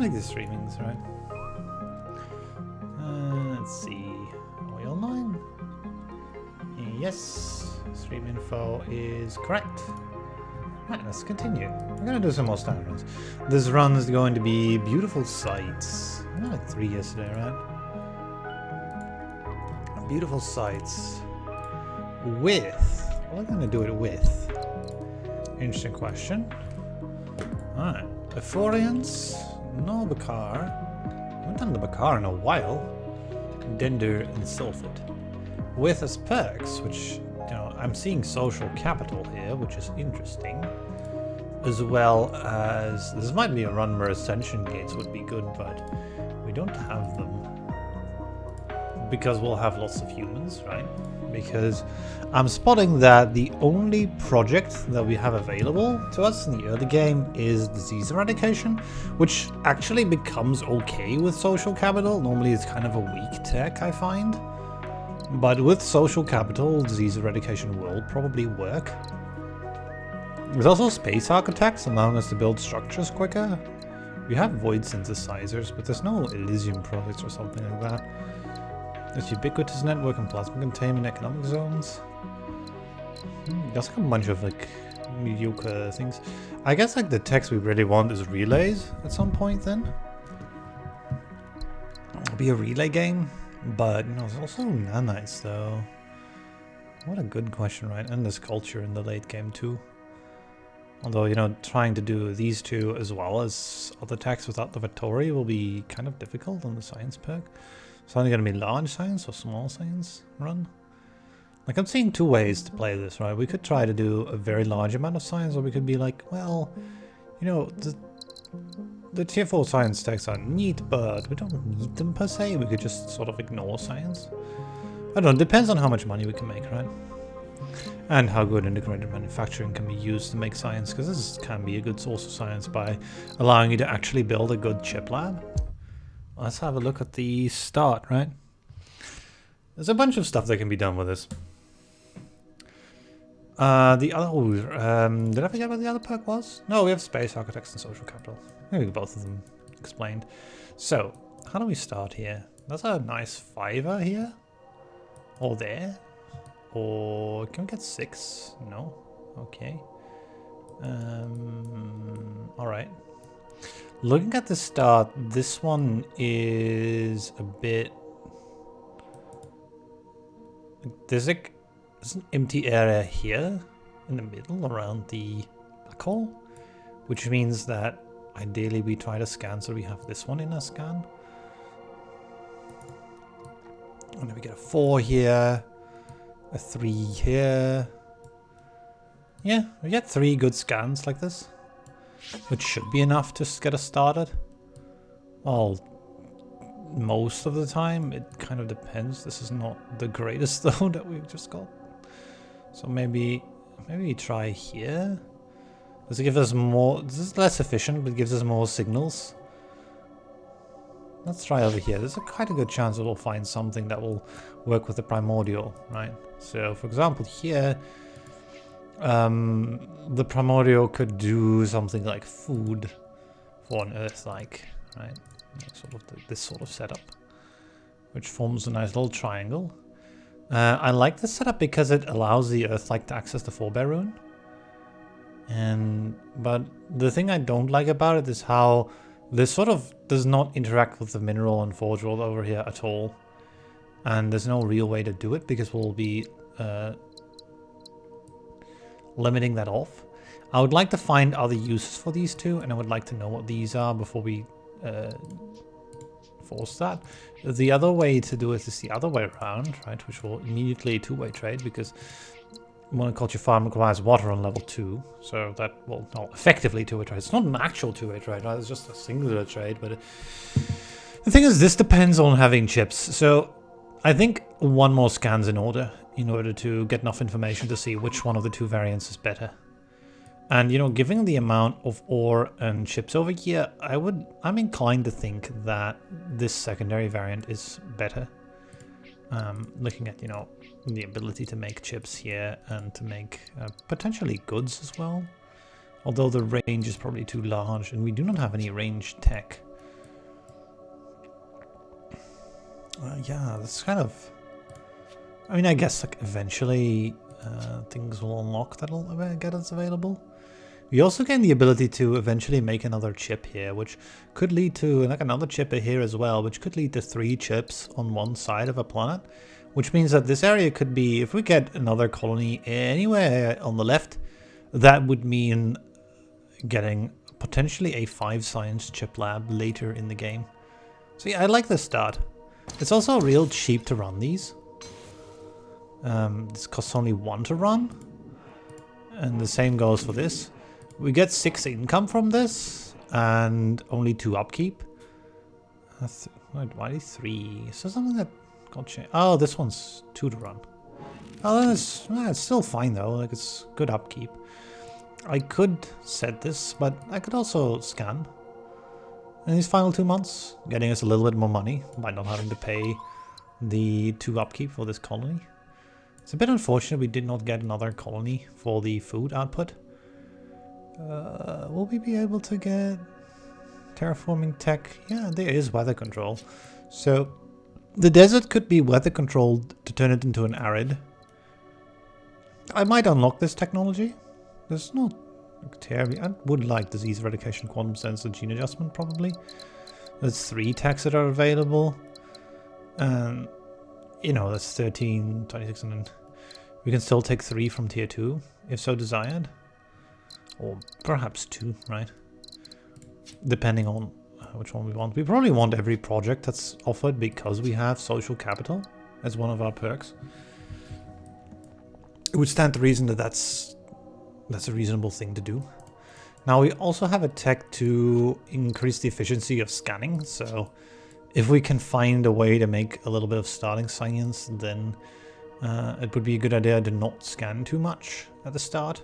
like the streamings, right? Let's see. Are we online? Yes. Stream info is correct. Right, let's continue. We're gonna do some more standard runs. This run is going to be beautiful sights. I had like 3 yesterday, right? Beautiful sights. With. What are we gonna do it with? Interesting question. Alright. Ephorians. No Bakar. I haven't done the Bakar in a while. Dender and Sylphid. With as perks, which, you know, I'm seeing social capital here, which is interesting. As well as, this might be a run where ascension gates would be good, but we don't have them. Because we'll have lots of humans, right? Because I'm spotting that the only project that we have available to us in the early game is disease eradication, which actually becomes okay with social capital. Normally it's kind of a weak tech, I find. But with social capital, disease eradication will probably work. There's also space architects allowing us to build structures quicker. We have void synthesizers, but there's no Elysium projects or something like that. There's ubiquitous network and plasma containment economic zones. There's like a bunch of like mediocre things. I guess like the text we really want is relays at some point then. It'll be a relay game, but you know, there's also nanites though. What a good question, right? And there's culture in the late game too. Although, you know, trying to do these two as well as other texts without the Vittori will be kind of difficult on the science perk. It's only going to be large science or small science run. Like, I'm seeing 2 ways to play this, right? We could try to do a very large amount of science, or we could be like, well, you know, the tier 4 science texts are neat, but we don't need them per se. We could just sort of ignore science. I don't know, it depends on how much money we can make, right? And how good integrated manufacturing can be used to make science, because this can be a good source of science by allowing you to actually build a good chip lab. Let's have a look at the start, right? There's a bunch of stuff that can be done with this. Did I forget what the other perk was? No, we have space architects and social capital. Maybe both of them explained. So, how do we start here? That's a nice 5er here. Or there. Or can we get 6? No. Okay. Alright. Looking at the start, this one is a bit... There's like an empty area here in the middle around the black hole, which means that ideally we try to scan so we have this one in a scan. And then we get a 4 here, a 3 here. Yeah, we get 3 good scans like this, which should be enough to get us started. Well, most of the time, it kind of depends. This is not the greatest though that we've just got. So maybe try here. Does it give us more? This is less efficient, but it gives us more signals. Let's try over here. There's quite a good chance that we'll find something that will work with the primordial, right? So, for example, here, the primordial could do something like food for an Earth-like, right? Sort of this sort of setup, which forms a nice little triangle. I like this setup because it allows the Earth-like to access the forebear rune. But the thing I don't like about it is how this sort of does not interact with the mineral and forge world over here at all. And there's no real way to do it because we'll be limiting that off. I would like to find other uses for these two, and I would like to know what these are before we force that. The other way to do it is the other way around, right? Which will immediately two-way trade because monoculture farm requires water on level 2, so that will effectively two-way trade. It's not an actual two-way trade, right? It's just a singular trade, but the thing is, this depends on having chips. So I think one more scan's in order to get enough information to see which one of the two variants is better. And, you know, given the amount of ore and chips over here, I'm inclined to think that this secondary variant is better. Looking at, you know, the ability to make chips here and to make potentially goods as well. Although the range is probably too large and we do not have any range tech. Yeah, that's kind of... I mean, I guess like eventually things will unlock that'll get us available. We also gain the ability to eventually make another chip here, which could lead to like another chip here as well, which could lead to 3 chips on one side of a planet, which means that this area could be, if we get another colony anywhere on the left, that would mean getting potentially a 5 science chip lab later in the game. So yeah, I like this start. It's also real cheap to run these. This costs only 1 to run. And the same goes for this. We get 6 income from this and only 2 upkeep. Why 3? Is there something that got changed? Oh, this one's 2 to run. Oh, it's still fine though. Like, it's good upkeep. I could set this, but I could also scan in these final 2 months, getting us a little bit more money by not having to pay the 2 upkeep for this colony. It's a bit unfortunate we did not get another colony for the food output. Will we be able to get terraforming tech? Yeah, there is weather control. So the desert could be weather controlled to turn it into an arid. I might unlock this technology. There's not terribly... I would like disease eradication, quantum sensor, gene adjustment probably. There's 3 techs that are available. You know, that's 13, 26, and then we can still take 3 from tier 2, if so desired. Or perhaps 2, right? Depending on which one we want. We probably want every project that's offered because we have social capital as one of our perks. It would stand to reason that that's a reasonable thing to do. Now we also have a tech to increase the efficiency of scanning, so if we can find a way to make a little bit of starting science, then it would be a good idea to not scan too much at the start.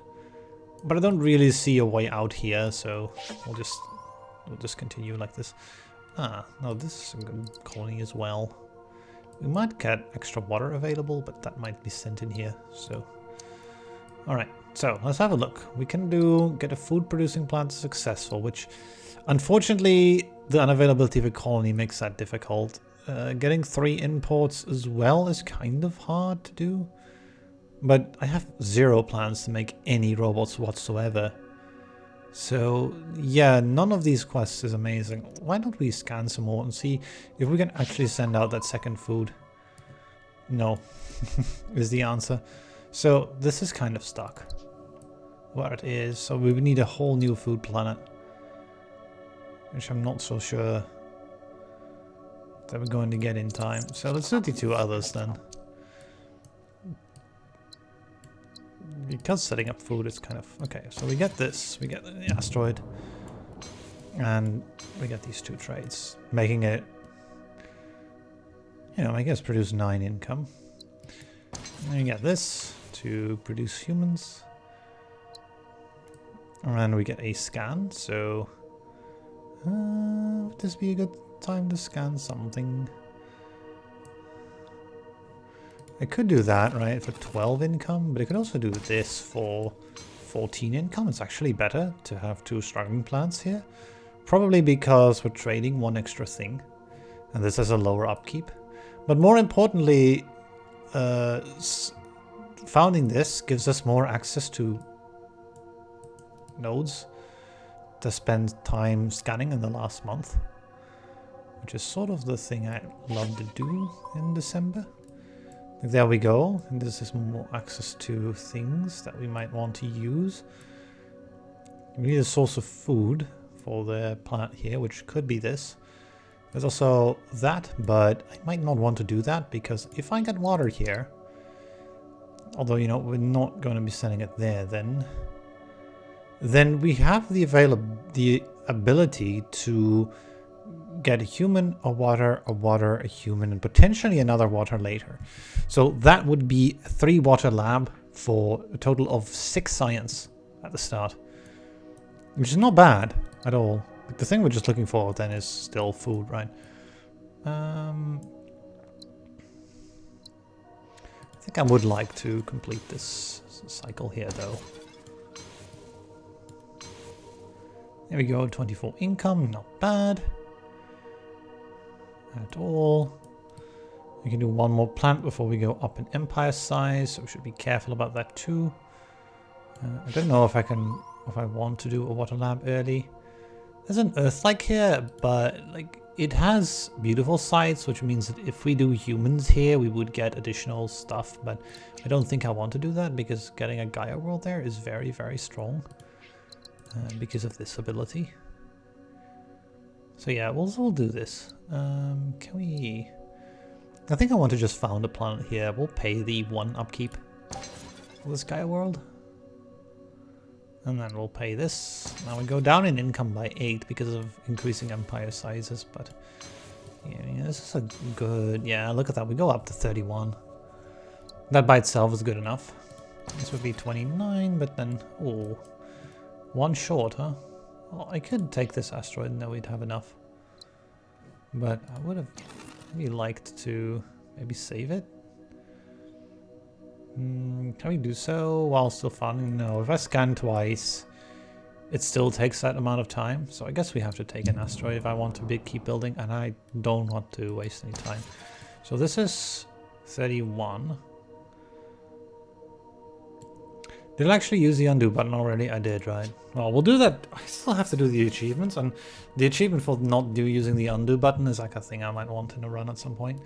But I don't really see a way out here, so we'll just continue like this. No, this is a good colony as well. We might get extra water available, but that might be sent in here, so... Alright, so let's have a look. We can get a food producing plant successful, which unfortunately the unavailability of a colony makes that difficult. Getting 3 imports as well is kind of hard to do. But I have 0 plans to make any robots whatsoever. So yeah, none of these quests is amazing. Why don't we scan some more and see if we can actually send out that second food? No, is the answer. So this is kind of stuck where it is. So we would need a whole new food planet, which I'm not so sure that we're going to get in time. So let's do the 2 others then. Because setting up food is kind of... Okay, so we get this. We get the asteroid. And we get these 2 trades. Making it... You know, I guess produce 9 income. And we get this to produce humans. And we get a scan, so... would this be a good time to scan something? I could do that, right, for 12 income, but I could also do this for 14 income. It's actually better to have 2 struggling plants here. Probably because we're trading 1 extra thing, and this has a lower upkeep. But more importantly, founding this gives us more access to nodes to spend time scanning in the last month, which is sort of the thing I love to do in December. There we go, and this is more access to things that we might want to use. We need a source of food for the planet here, which could be this. There's also that, but I might not want to do that because if I get water here, although, you know, we're not going to be sending it there then we have the ability to get a human, a water, a human, and potentially another water later. So that would be a 3 water lab for a total of 6 science at the start, which is not bad at all. The thing we're just looking for then is still food, right? I think I would like to complete this cycle here, though. There we go, 24 income, not bad at all. We can do one more plant before we go up in empire size, so we should be careful about that too. I don't know if I want to do a water lab early. There's an earth-like here, but like it has beautiful sites, which means that if we do humans here, we would get additional stuff. But I don't think I want to do that because getting a Gaia world there is very, very strong because of this ability. So yeah, we'll do this. Can we? I think I want to just found a planet here. We'll pay the 1 upkeep for this Gaia world. And then we'll pay this. Now we go down in income by 8 because of increasing empire sizes, but yeah, this is a good, yeah, look at that. We go up to 31. That by itself is good enough. This would be 29, but then, oh, 1 short, huh? Well, I could take this asteroid and then we'd have enough. But I would have maybe liked to maybe save it. Can we do so while still farming? No, if I scan twice, it still takes that amount of time. So I guess we have to take an asteroid if I want to keep building, and I don't want to waste any time. So this is 31. Did I actually use the undo button already? I did, right? Well, we'll do that. I still have to do the achievements, and the achievement for not using the undo button is like a thing I might want in a run at some point.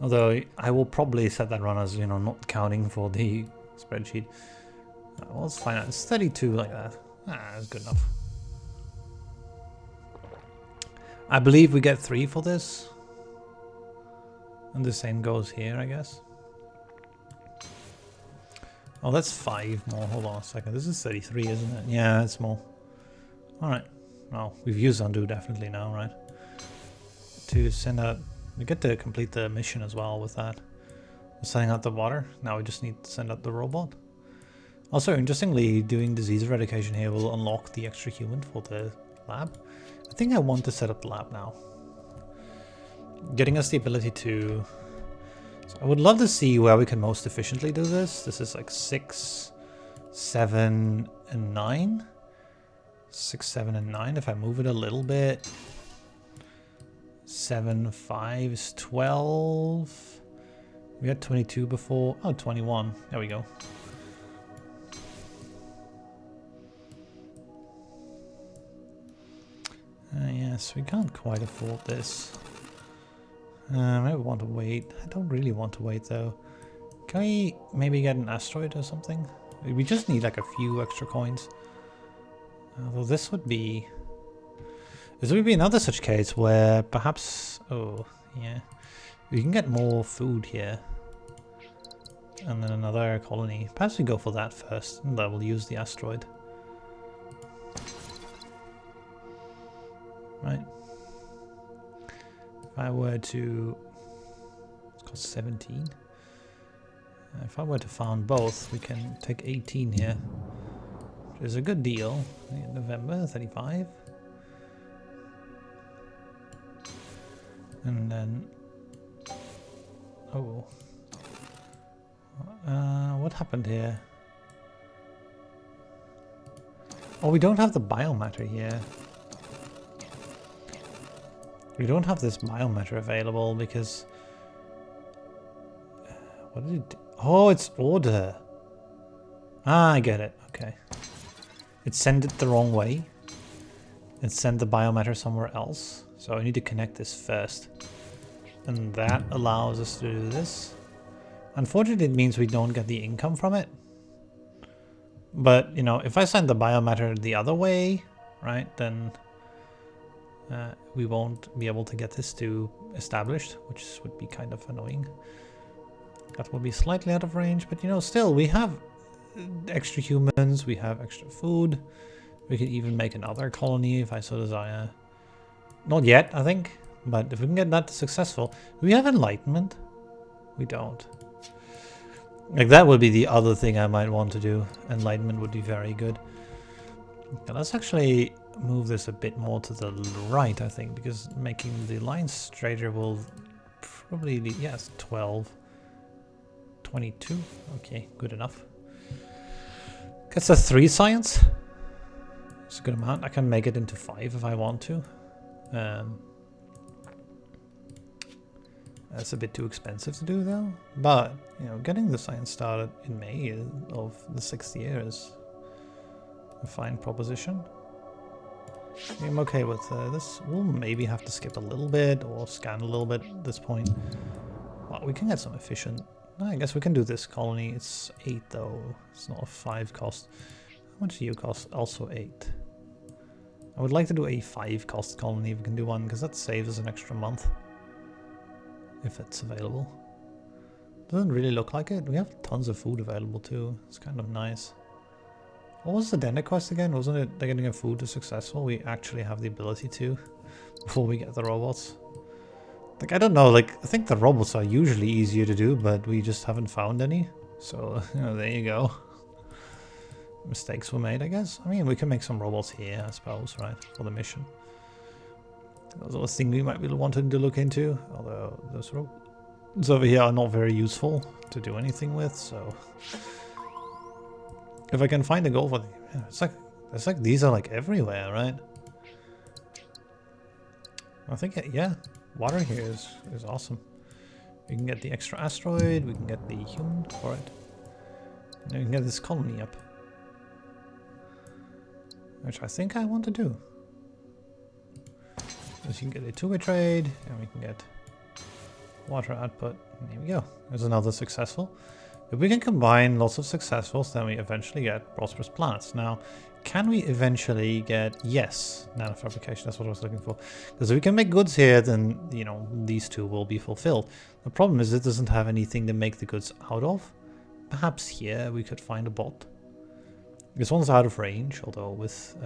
Although I will probably set that run as, you know, not counting for the spreadsheet. Well, let's find out. It's 32 like that. That's good enough. I believe we get 3 for this. And the same goes here, I guess. Oh, that's 5 more. Hold on a second. This is 33, isn't it? Yeah, it's more. Alright. Well, we've used undo definitely now, right? To send out... We get to complete the mission as well with that. We're sending out the water. Now we just need to send out the robot. Also, interestingly, doing disease eradication here will unlock the extra human for the lab. I think I want to set up the lab now. Getting us the ability to... So I would love to see where we can most efficiently do this. This is like 6, 7, and 9. 6, 7, and 9. If I move it a little bit... 7, 5 is 12. We had 22 before. Oh, 21. There we go. Yes, we can't quite afford this. Maybe we want to wait. I don't really want to wait though. Can we maybe get an asteroid or something? We just need like a few extra coins. Although this would be... This would be another such case where perhaps... Oh, yeah. We can get more food here. And then another colony. Perhaps we go for that first, and then we'll use the asteroid. Right. If I were to... It's got 17. If I were to found both, we can take 18 here. Which is a good deal. November, 35. And then... Oh. What happened here? Oh, we don't have the biomatter here. We don't have this biomatter available because... What did it do? Oh, it's order. Ah, I get it. Okay. It sent it the wrong way. It sent the biomatter somewhere else. So I need to connect this first. And that allows us to do this. Unfortunately, it means we don't get the income from it. But, you know, if I send the biomatter the other way, right, then we won't be able to get this to established, which would be kind of annoying. That will be slightly out of range, but, you know, still, we have extra humans, we have extra food. We could even make another colony if I so desire. Not yet, I think, but if we can get that successful. Do we have enlightenment? We don't. Like, that would be the other thing I might want to do. Enlightenment would be very good. Okay, let's actually move this a bit more to the right, I think, because making the line straighter will probably be, yes, 12. 22. Okay, good enough. Gets a 3 science. It's a good amount. I can make it into 5 if I want to. That's a bit too expensive to do though. But, you know, getting the science started in May of the 6th year is a fine proposition. I'm okay with this. We'll maybe have to skip a little bit or scan a little bit at this point. But we can get some efficient. I guess we can do this colony. It's 8 though. It's not a 5 cost. How much do you cost? Also 8. I would like to do a 5 cost colony if we can do one, because that saves us an extra month. If it's available. Doesn't really look like it. We have tons of food available too. It's kind of nice. What was the Dender quest again? Wasn't it they're getting a food is successful? We actually have the ability to before we get the robots. Like, I don't know, like, I think the robots are usually easier to do, but we just haven't found any. So, you know, there you go. Mistakes were made, I guess. I mean, we can make some robots here, I suppose, right? For the mission. Those are the things we might be wanting to look into. Although those robots over here are not very useful to do anything with, so... If I can find a goal for them, yeah, it's like these are like everywhere, right? I think, yeah, water here is awesome. We can get the extra asteroid, we can get the human for it. And then we can get this colony up. Which I think I want to do. So you can get a two-way trade, and we can get water output. And here we go. There's another successful. If we can combine lots of successfuls, then we eventually get prosperous planets. Now, can we eventually get... Yes, nanofabrication, that's what I was looking for. Because if we can make goods here, then, you know, these two will be fulfilled. The problem is it doesn't have anything to make the goods out of. Perhaps here we could find a bot. This one's out of range, although with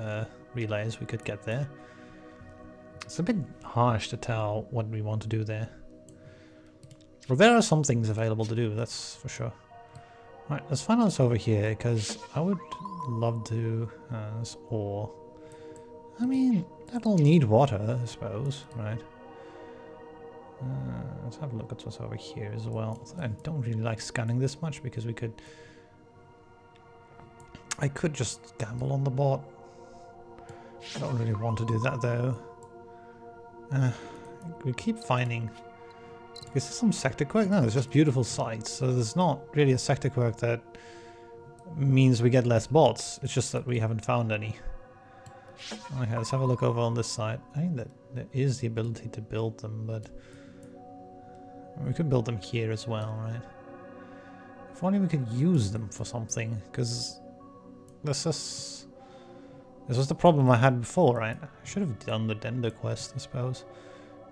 relays we could get there. It's a bit harsh to tell what we want to do there. Well, there are some things available to do, that's for sure. Right, let's find out over here, because I would love to... this ore. I mean, that'll need water, I suppose, right? Let's have a look at what's over here as well. I don't really like scanning this much, because we could... I could just gamble on the bot. I don't really want to do that, though. We keep finding... Is there some sector quirk? No, it's just beautiful sites. So there's not really a sector quirk that means we get less bots. It's just that we haven't found any. Okay, let's have a look over on this side. I think that there is the ability to build them, but we could build them here as well, right? If only we could use them for something, because this was the problem I had before, right? I should have done the Dender quest, I suppose.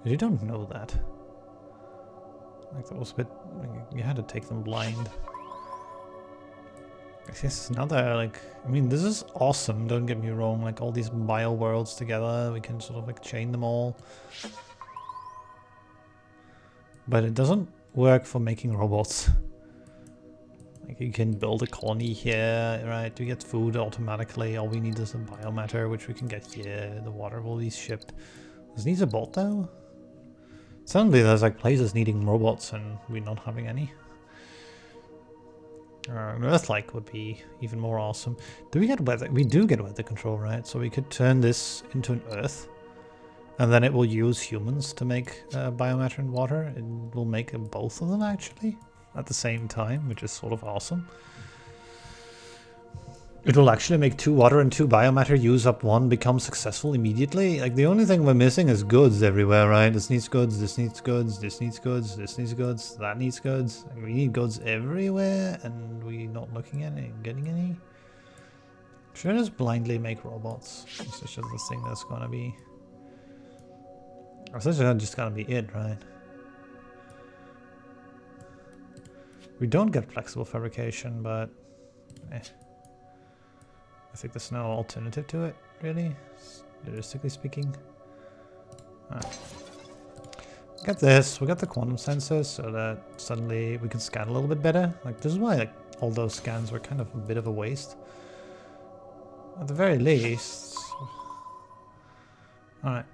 But you don't know that. Like, that was a bit... You had to take them blind. I guess another, like... I mean, this is awesome, don't get me wrong. Like, all these bio worlds together, we can sort of, like, chain them all. But it doesn't work for making robots. Like, you can build a colony here, right, to get food automatically. All we need is some biomatter, which we can get here. The water will be shipped. This needs a bot, though. Suddenly there's like places needing robots and we're not having any. Earth-like would be even more awesome. Do we get weather? We do get weather control, right? So we could turn this into an Earth. And then it will use humans to make biomatter and water. It will make both of them, actually, at the same time, which is sort of awesome. It will actually make 2 water and 2 biomatter, use up 1, become successful immediately. Like, the only thing we're missing is goods everywhere, right? This needs goods, this needs goods, this needs goods, this needs goods, that needs goods. Like, we need goods everywhere, and we're not looking at it, getting any. Should I just blindly make robots? This is just the thing that's gonna be... This is just gonna be it, right? We don't get flexible fabrication, but... I think there's no alternative to it, really, realistically speaking. Get this, we got the quantum sensors so that suddenly we can scan a little bit better. Like, this is why like all those scans were kind of a bit of a waste. At the very least. Alright,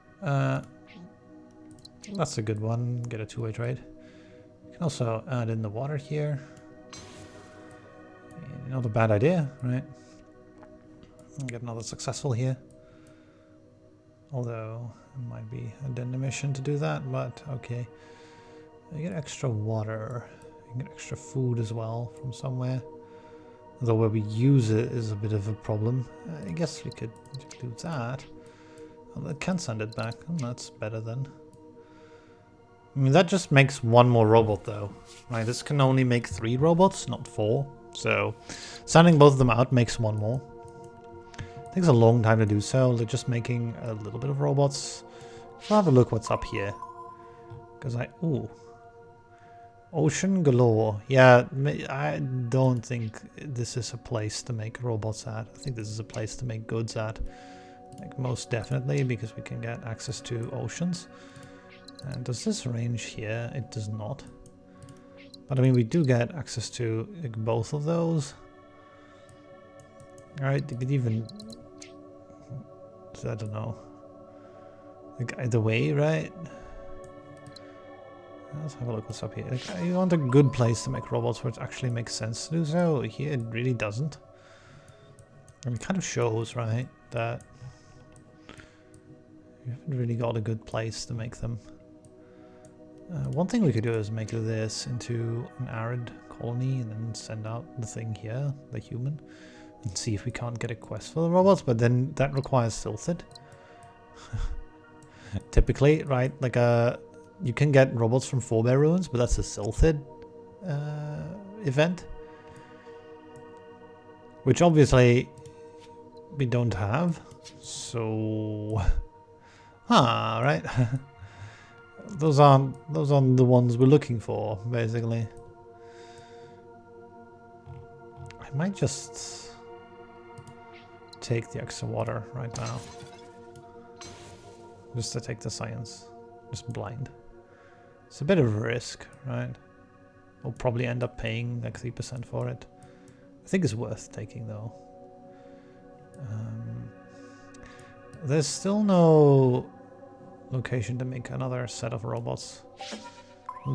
that's a good one, get a 2-way trade. You can also add in the water here. Not a bad idea, right? Get another successful here. Although it might be a Dender mission to do that, but okay. You get extra water. You get extra food as well from somewhere. Although where we use it is a bit of a problem. I guess we could include that. Well, it can send it back. That's better then. I mean, that just makes one more robot though. Right, this can only make 3 robots, not 4. So sending both of them out makes one more. Takes a long time to do so. They're just making a little bit of robots. I'll have a look what's up here. Because ooh. Ocean galore. Yeah, I don't think this is a place to make robots at. I think this is a place to make goods at. Like most definitely, because we can get access to oceans. And does this range here? It does not. But I mean, we do get access to like, both of those. Alright, you could even... I don't know. Like either way, right? Let's have a look what's up here. Like, you want a good place to make robots where it actually makes sense to do so. Here it really doesn't. And it kind of shows, right, that you haven't really got a good place to make them. One thing we could do is make this into an arid colony and then send out the thing here, the human, and see if we can't get a quest for the robots, but then that requires Silthid. Typically, right, like you can get robots from Forebear Ruins, but that's a Silthid event. Which obviously we don't have, so... right. Those aren't the ones we're looking for, basically. I might just take the extra water right now. Just to take the science. Just blind. It's a bit of a risk, right? We'll probably end up paying like 3% for it. I think it's worth taking though. There's still no location to make another set of robots.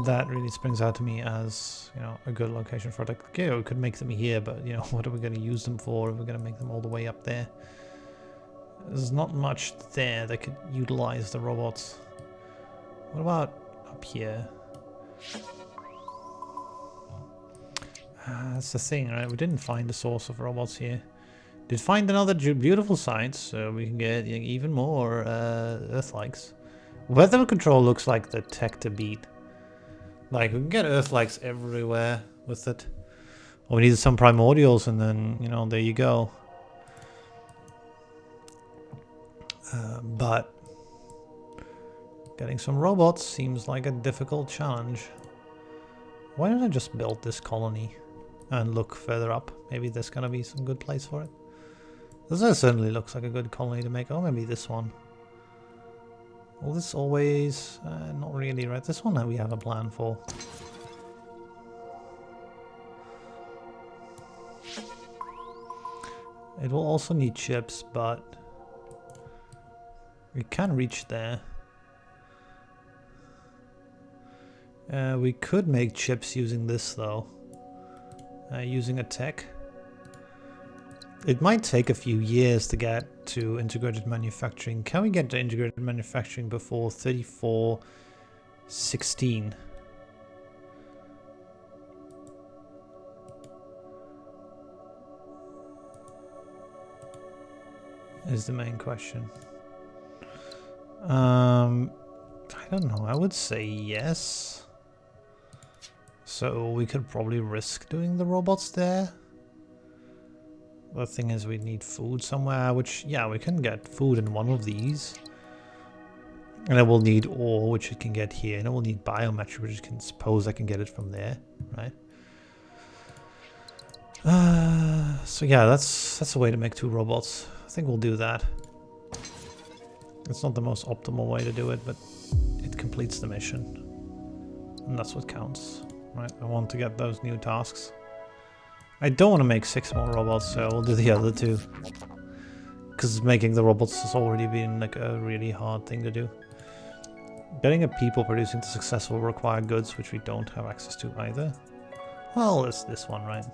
That really springs out to me as, you know, a good location for it. Like, yeah, we could make them here, but you know, what are we going to use them for? If we're going to make them all the way up there. There's not much there that could utilize the robots. What about up here? That's the thing, right? We didn't find the source of robots here. Did find another beautiful site, so we can get even more Earthlikes. Weather control looks like the tech to beat. Like, we can get Earthlikes everywhere with it. Or we need some primordials, and then, you know, there you go. But getting some robots seems like a difficult challenge. Why don't I just build this colony and look further up? Maybe there's gonna be some good place for it. This certainly looks like a good colony to make. Oh, maybe this one. Will this always... not really, right? This one we have a plan for. It will also need chips, but we can reach there. We could make chips using this though. Using a tech. It might take a few years to get to integrated manufacturing. Can we get to integrated manufacturing before 3416? Is the main question. I don't know. I would say yes. So we could probably risk doing the robots there. The thing is, we need food somewhere, which, yeah, we can get food in one of these. And I will need ore, which it can get here. And I will need biometric, which I can suppose I can get it from there, right? So yeah, that's a way to make 2 robots. I think we'll do that. It's not the most optimal way to do it, but it completes the mission. And that's what counts, right? I want to get those new tasks. I don't want to make 6 more robots, so we'll do the other 2. Because making the robots has already been like a really hard thing to do. Getting a people producing the success will require goods, which we don't have access to either. Well, it's this one, right?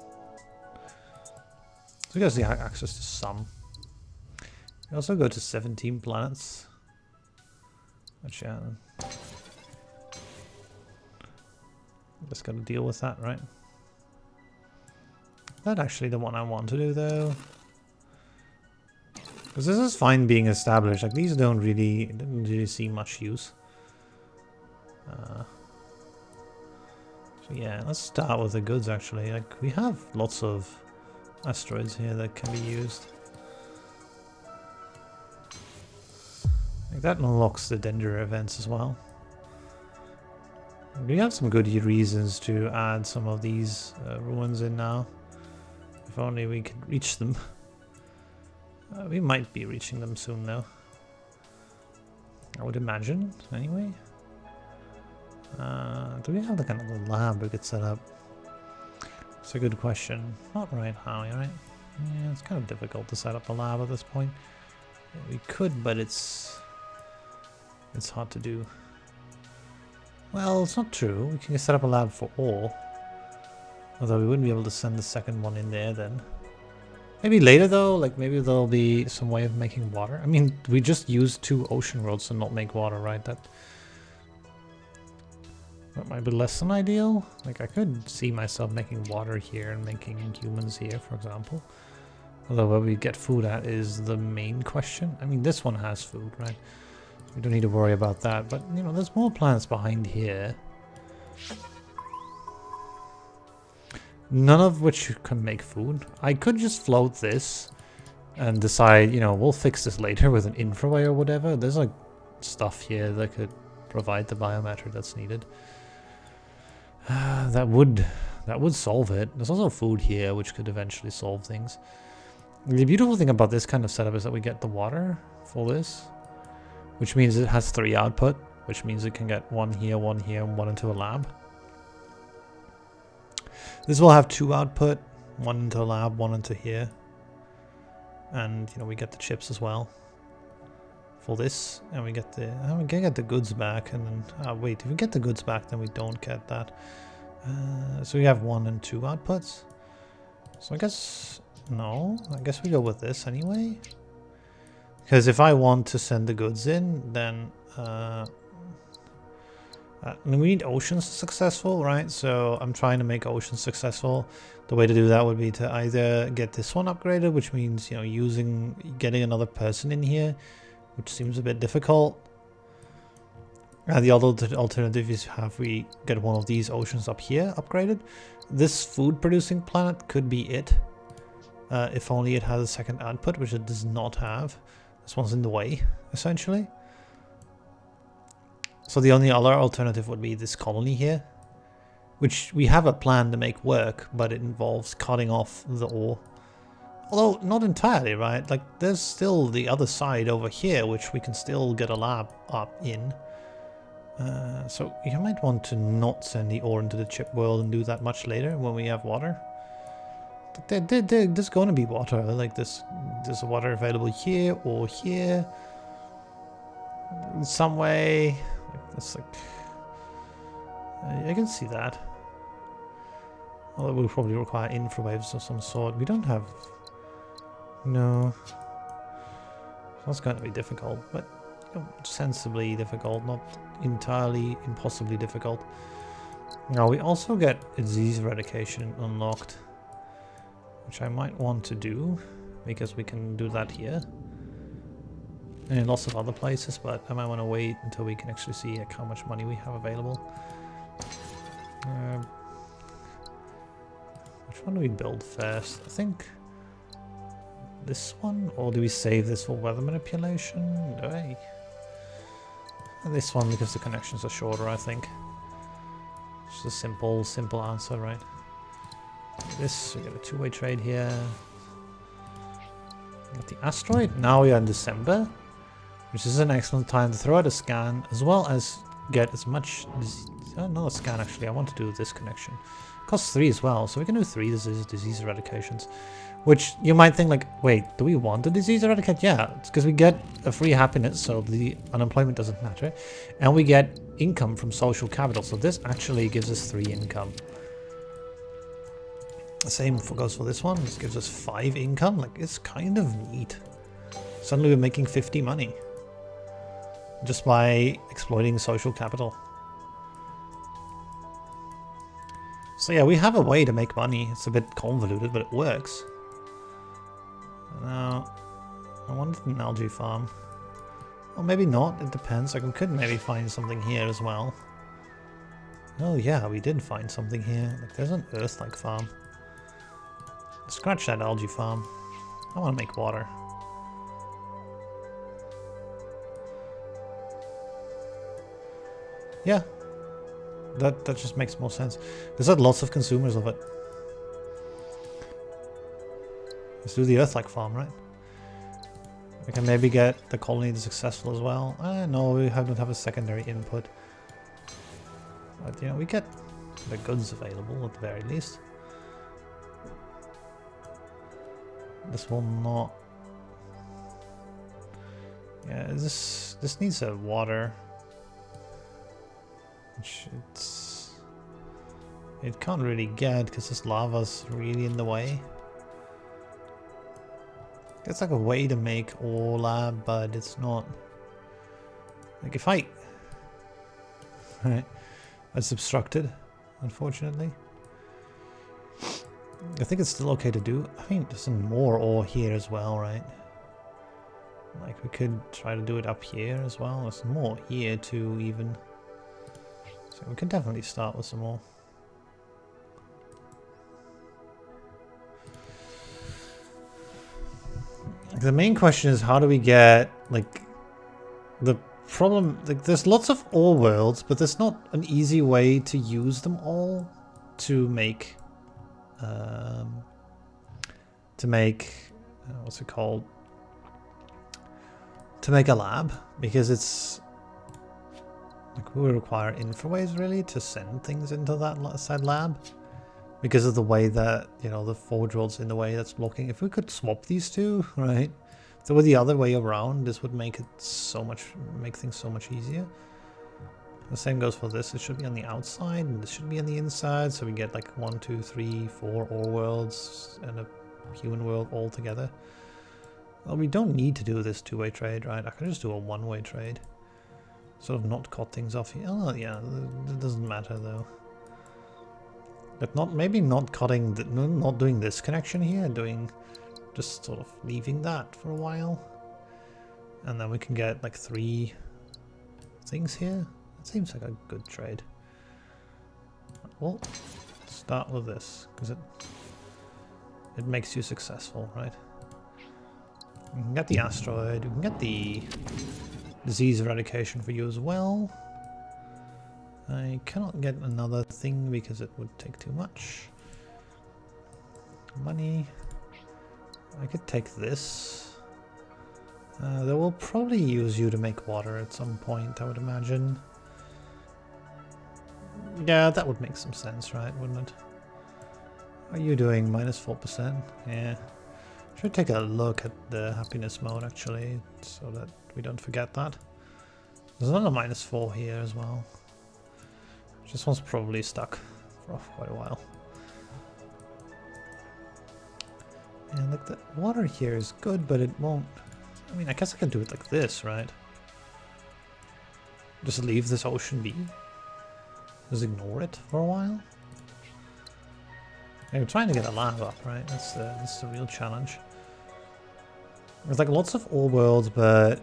So we guys have access to some. We also go to 17 planets. Which, yeah. Just gotta deal with that, right? That's actually the one I want to do, though. Because this is fine being established. Like, these didn't really see much use. So yeah, let's start with the goods, actually. Like, we have lots of asteroids here that can be used. Like, that unlocks the danger events as well. We have some good reasons to add some of these ruins in now. If only we could reach them. We might be reaching them soon, though. I would imagine, anyway. Do we have like another lab we could set up? It's a good question. Not right now, right? Yeah, it's kind of difficult to set up a lab at this point. Yeah, we could, but it's hard to do. Well, it's not true. We can set up a lab for all. Although we wouldn't be able to send the second one in there then. Maybe later though, like maybe there'll be some way of making water. I mean, we just used 2 ocean worlds to not make water, right? That might be less than ideal. Like I could see myself making water here and making humans here, for example. Although where we get food at is the main question. I mean, this one has food, right? We don't need to worry about that. But, you know, there's more planets behind here. None of which can make food. I could just float this and decide, you know, we'll fix this later with an infraway or whatever. There's like stuff here that could provide the biomatter that's needed. That would solve it. There's also food here which could eventually solve things. The beautiful thing about this kind of setup is that we get the water for this, which means it has 3 output, which means it can get 1 here, and 1 into a lab. This will have 2 output, 1 into a lab, 1 into here. And, you know, we get the chips as well for this. And we get the, we can get the goods back. And then, wait, if we get the goods back, then we don't get that. So we have 1 and 2 outputs. So I guess, no, I guess we go with this anyway. Because if I want to send the goods in, then we need oceans successful, right? So I'm trying to make oceans successful. The way to do that would be to either get this one upgraded, which means, you know, getting another person in here, which seems a bit difficult. And the other alternative is have we get one of these oceans up here upgraded. This food producing planet could be it. If only it has a second output, which it does not have. This one's in the way, essentially. So the only other alternative would be this colony here, which we have a plan to make work, but it involves cutting off the ore. Although, not entirely, right? Like, there's still the other side over here, which we can still get a lab up in. So you might want to not send the ore into the chip world and do that much later when we have water. There's going to be water. Like, there's water available here or here. In some way. That's like, I can see that. Although we'll probably require infrawaves of some sort. We don't have... No. That's going to be difficult, but you know, sensibly difficult, not entirely impossibly difficult. Now we also get disease eradication unlocked, which I might want to do, because we can do that here. And in lots of other places, but I might want to wait until we can actually see like, how much money we have available. Which one do we build first? I think this one, or do we save this for weather manipulation? No. This one because the connections are shorter, I think. It's a simple answer, right? This, we get a 2-way trade here. Got the asteroid. Now we are in December, which is an excellent time to throw out a scan, as well as get as much... not a scan, actually. I want to do this connection. It costs 3 as well, so we can do 3 disease eradications. Which you might think, like, wait, do we want the disease eradicate? Yeah, it's because we get a free happiness, so the unemployment doesn't matter. And we get income from social capital, so this actually gives us 3 income. The same goes for this one. This gives us 5 income. Like, it's kind of neat. Suddenly we're making 50 money. Just by exploiting social capital. So yeah, we have a way to make money. It's a bit convoluted, but it works. Now, I wanted an algae farm. Or maybe not, it depends. Like, we could maybe find something here as well. Oh yeah, we did find something here. Like, there's an earth-like farm. Scratch that algae farm. I want to make water. Yeah. That just makes more sense. There's had lots of consumers of it. Let's do the earth-like farm, right? We can maybe get the colony successful as well. No, we don't have a secondary input. But, you know, we get the goods available at the very least. This will not... Yeah, this needs a water. Which it can't really get because this lava's really in the way. It's like a way to make ore lab, but it's not. Like if I... Right. It's obstructed, unfortunately. I think it's still okay to do. I mean, there's some more ore here as well, right? Like we could try to do it up here as well. There's more here too, even. So we can definitely start with some more. The main question is how do we get, like, the problem, like, there's lots of ore worlds, but there's not an easy way to use them all to make, what's it called? To make a lab, because it's, like, we require infraways really to send things into that said lab. Because of the way that, you know, the forge world's in the way that's blocking. If we could swap these two, right? If they were the other way around, this would make it so much, make things so much easier. The same goes for this. It should be on the outside, and this should be on the inside. So we get like 1, 2, 3, 4 ore worlds and a human world all together. Well, we don't need to do this two-way trade, right? I can just do a one-way trade. Sort of not cut things off here. Oh yeah, it doesn't matter though. But not, maybe not cutting, not doing this connection here, doing, just sort of leaving that for a while. And then we can get like 3 things here. It seems like a good trade. Well, start with this, because it makes you successful, right? We can get the asteroid, we can get the disease eradication for you as well. I cannot get another thing because it would take too much money. I could take this. They will probably use you to make water at some point, I would imagine. Yeah, that would make some sense, right? Wouldn't it? What are you doing? -4%? Yeah. Should take a look at the happiness mode actually, so that we don't forget that. There's another -4 here as well. This one's probably stuck for quite a while. And like the water here is good, but it won't... I mean, I guess I can do it like this, right? Just leave this ocean be. Just ignore it for a while. I'm trying to get a lab up, right? That's the real challenge. There's like lots of ore worlds, but...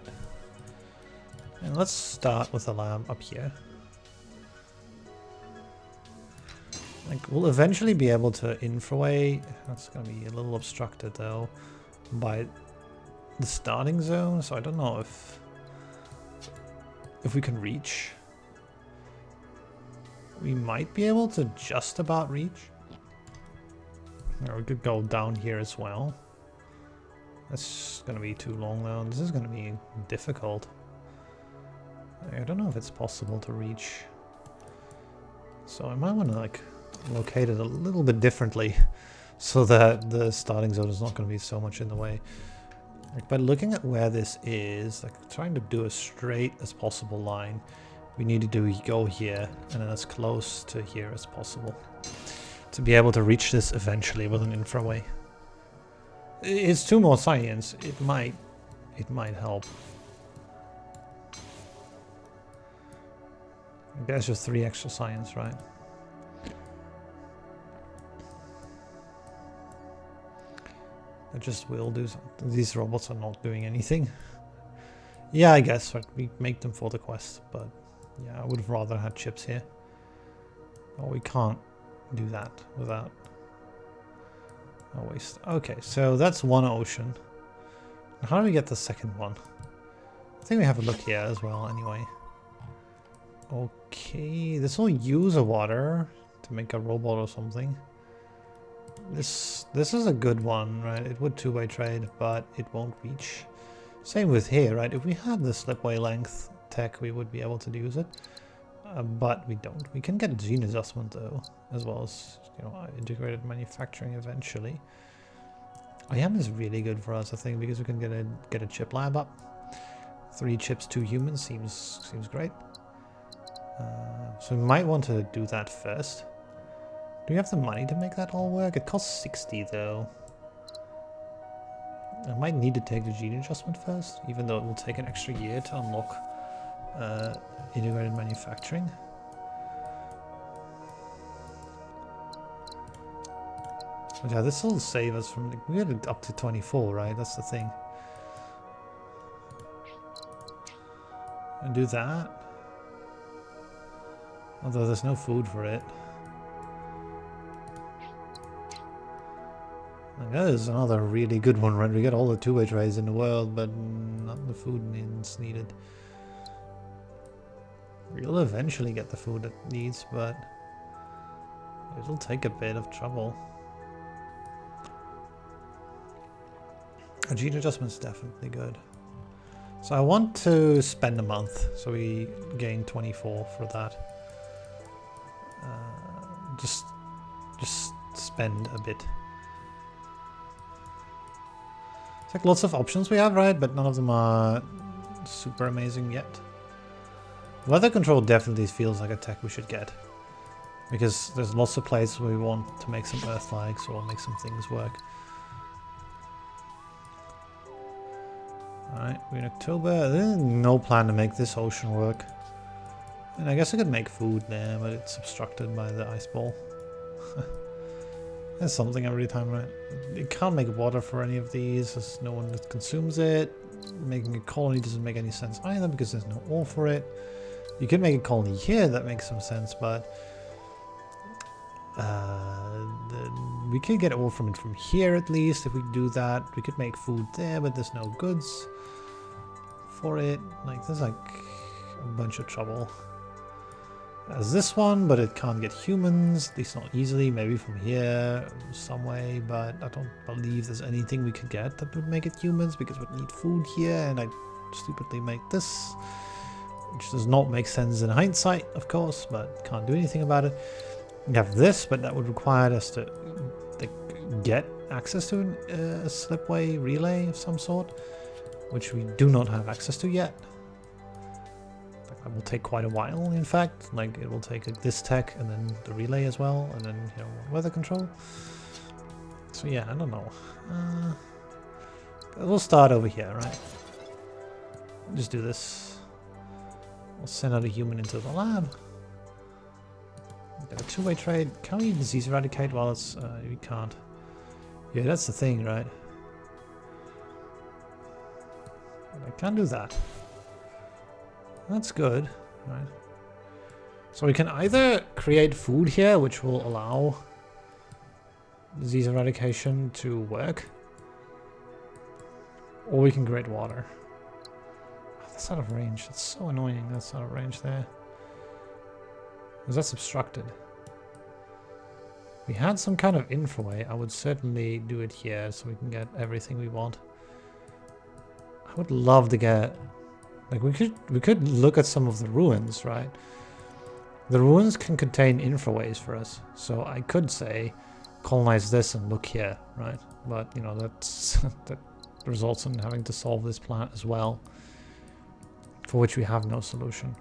And let's start with the lab up here. Like, we'll eventually be able to infraway. That's going to be a little obstructed though by the starting zone, so I don't know if we can reach. We might be able to just about reach. Or we could go down here as well. That's going to be too long though. This is going to be difficult. I don't know if it's possible to reach. So I might want to like locate it a little bit differently so that the starting zone is not going to be so much in the way. Like, by looking at where this is, like trying to do as straight as possible line, we need to go here and then as close to here as possible to be able to reach this eventually with an infraway. It's 2 more science. It might help. There's just 3 extra science, right? just will do something. These robots are not doing anything. Yeah, I guess, right, we make them for the quest, but yeah, I would have rather had chips here. Oh, we can't do that without a waste. Okay, so that's one ocean. How do we get the second one? I think we have a look here as well anyway. Okay, this will use a water to make a robot or something. This is a good one, right? It would two-way trade, but it won't reach. Same with here, right? If we had the slipway length tech, we would be able to use it. But we don't. We can get gene adjustment though, as well as, you know, integrated manufacturing eventually. IAM is really good for us, I think, because we can get a chip lab up. 3 chips, 2 humans seems great. So we might want to do that first. Do we have the money to make that all work? It costs 60 though. I might need to take the gene adjustment first, even though it will take an extra year to unlock integrated manufacturing. But yeah, this will save us from... We get it up to 24, right? That's the thing. And do that. Although there's no food for it. Like, that is another really good one, right? We get all the two-way trays in the world, but not the food needs needed. We'll eventually get the food it needs, but it'll take a bit of trouble. A gene adjustment's definitely good. So I want to spend a month, so we gain 24 for that. Just spend a bit. It's like lots of options we have, right? But none of them are super amazing yet. Weather control definitely feels like a tech we should get. Because there's lots of places where we want to make some Earth-likes or make some things work. Alright, we're in October. There's no plan to make this ocean work. And I guess I could make food there, but it's obstructed by the ice ball. That's something every time, right? You can't make water for any of these, there's no one that consumes it. Making a colony doesn't make any sense either because there's no ore for it. You could make a colony here, that makes some sense, but we could get ore from it from here at least if we do that. We could make food there, but there's no goods for it. Like, there's like a bunch of trouble. There's this one, but it can't get humans, at least not easily. Maybe from here, some way, but I don't believe there's anything we could get that would make it humans because we'd need food here, and I stupidly make this, which does not make sense in hindsight, of course, but can't do anything about it. We have this, but that would require us to get access to a slipway relay of some sort, which we do not have access to yet. That will take quite a while, in fact. Like, it will take this tech and then the relay as well, and then, you know, weather control. So yeah, I don't know. We'll start over here, right? Just do this. We'll send out a human into the lab. Get a two-way trade. Can we disease eradicate while it's... we can't. Yeah, that's the thing, right? I can do that. That's good, right? So we can either create food here, which will allow disease eradication to work, or we can create water. Oh, that's out of range. That's so annoying. That's out of range there. Because that's obstructed. If we had some kind of infraway, I would certainly do it here so we can get everything we want. I would love to get... Like, we could look at some of the ruins, right? The ruins can contain infraways for us. So I could say, colonize this and look here, right? But, you know, that's that results in having to solve this planet as well, for which we have no solution.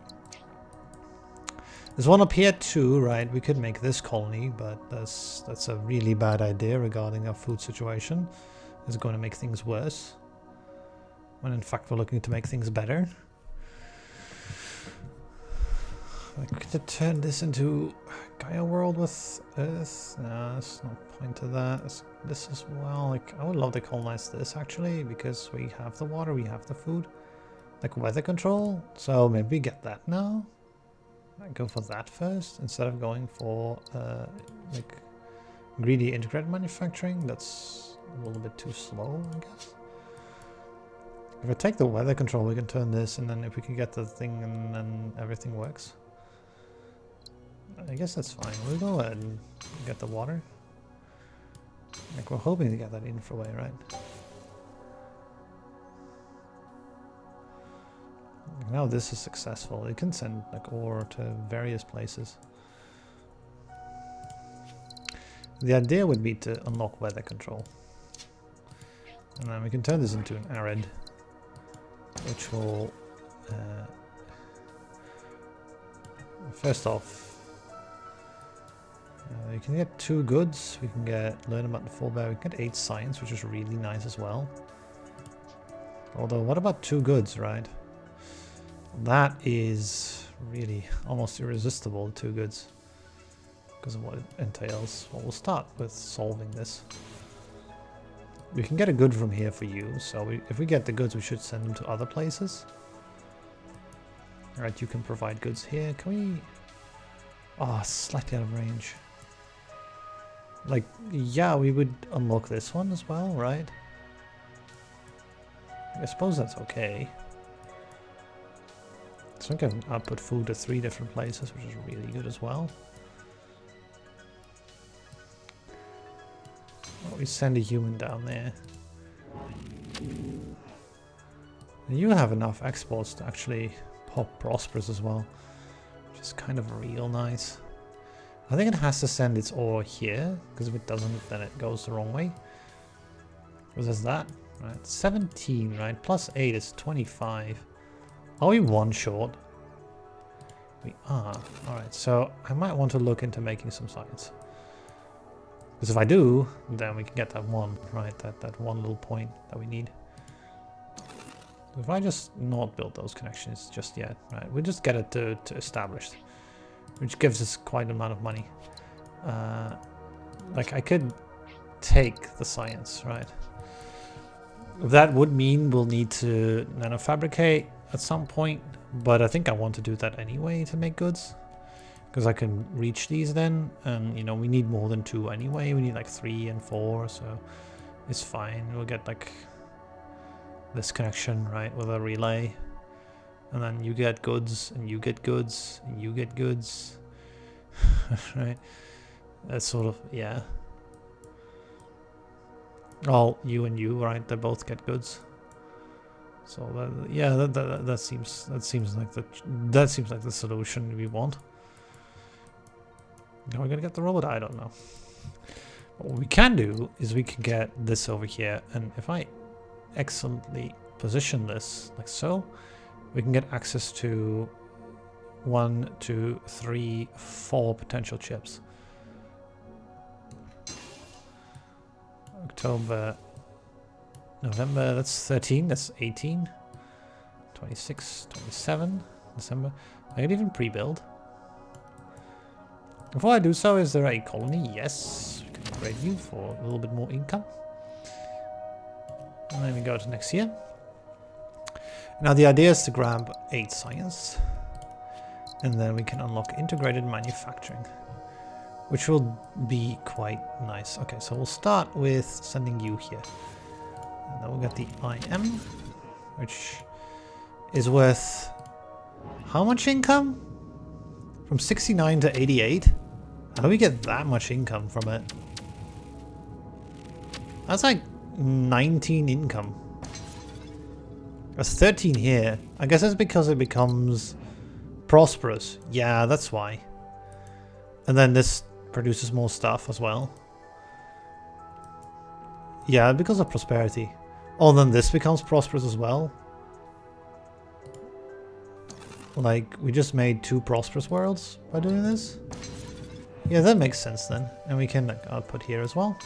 There's one up here too, right? We could make this colony, but that's a really bad idea regarding our food situation. It's going to make things worse, when in fact we're looking to make things better. I could turn this into Gaia world with Earth. No, there's no point to that. This as well. Like, I would love to colonize this actually, because we have the water, we have the food, like weather control. So maybe we get that now. I go for that first instead of going for like greedy integrated manufacturing. That's a little bit too slow, I guess. If I take the weather control, we can turn this, and then if we can get the thing, and then everything works. I guess that's fine. We'll go ahead and get the water. Like, we're hoping to get that infraway, right? Now this is successful. It can send like ore to various places. The idea would be to unlock weather control. And then we can turn this into an arid, which will first off, you can get 2 goods. We can learn about the forebear. We can get 8 science, which is really nice as well. Although, what about 2 goods, right? That is really almost irresistible, 2 goods, because of what it entails. Well, we'll start with solving this. We can get a good from here for you, so if we get the goods, we should send them to other places. Alright, you can provide goods here. Can we... Oh, slightly out of range. Like, yeah, we would unlock this one as well, right? I suppose that's okay. So we can output food to 3 different places, which is really good as well. Well, we send a human down there. And you have enough exports to actually pop prosperous as well, which is kind of real nice. I think it has to send its ore here, because if it doesn't, then it goes the wrong way. Because there's that, right? 17, right? Plus 8 is 25. Are we 1 short? We are. Alright, so I might want to look into making some science. Because if I do, then we can get that one, right? That one little point that we need. If I just not build those connections just yet, right? We just get it to established, which gives us quite an amount of money. Like, I could take the science, right? That would mean we'll need to nanofabricate at some point, but I think I want to do that anyway to make goods, because I can reach these then, and you know, we need more than 2 anyway. We need like 3 and 4, so it's fine. We'll get like this connection, right, with a relay, and then you get goods, and you get goods, and you get goods. Right, that's sort of, yeah. All you and you, right? They both get goods. So that, yeah, that seems like the solution we want. Are we gonna get the robot? I don't know. What we can do is we can get this over here, and if I excellently position this like so, we can get access to 1, 2, 3, 4 potential chips. October, November, that's 13, that's 18, 26, 27, December. I can even pre-build. Before I do so, is there a colony? Yes, we can upgrade you for a little bit more income. And then we go to next year. Now the idea is to grab 8 science, and then we can unlock integrated manufacturing, which will be quite nice. Okay, so we'll start with sending you here. And then we'll get the IM, which is worth how much income? From 69 to 88? How do we get that much income from it? That's like 19 income. That's 13 here. I guess that's because it becomes prosperous. Yeah, that's why. And then this produces more stuff as well. Yeah, because of prosperity. Oh, then this becomes prosperous as well. Like, we just made 2 prosperous worlds by doing this. Yeah, that makes sense then. And we can like, output here as well.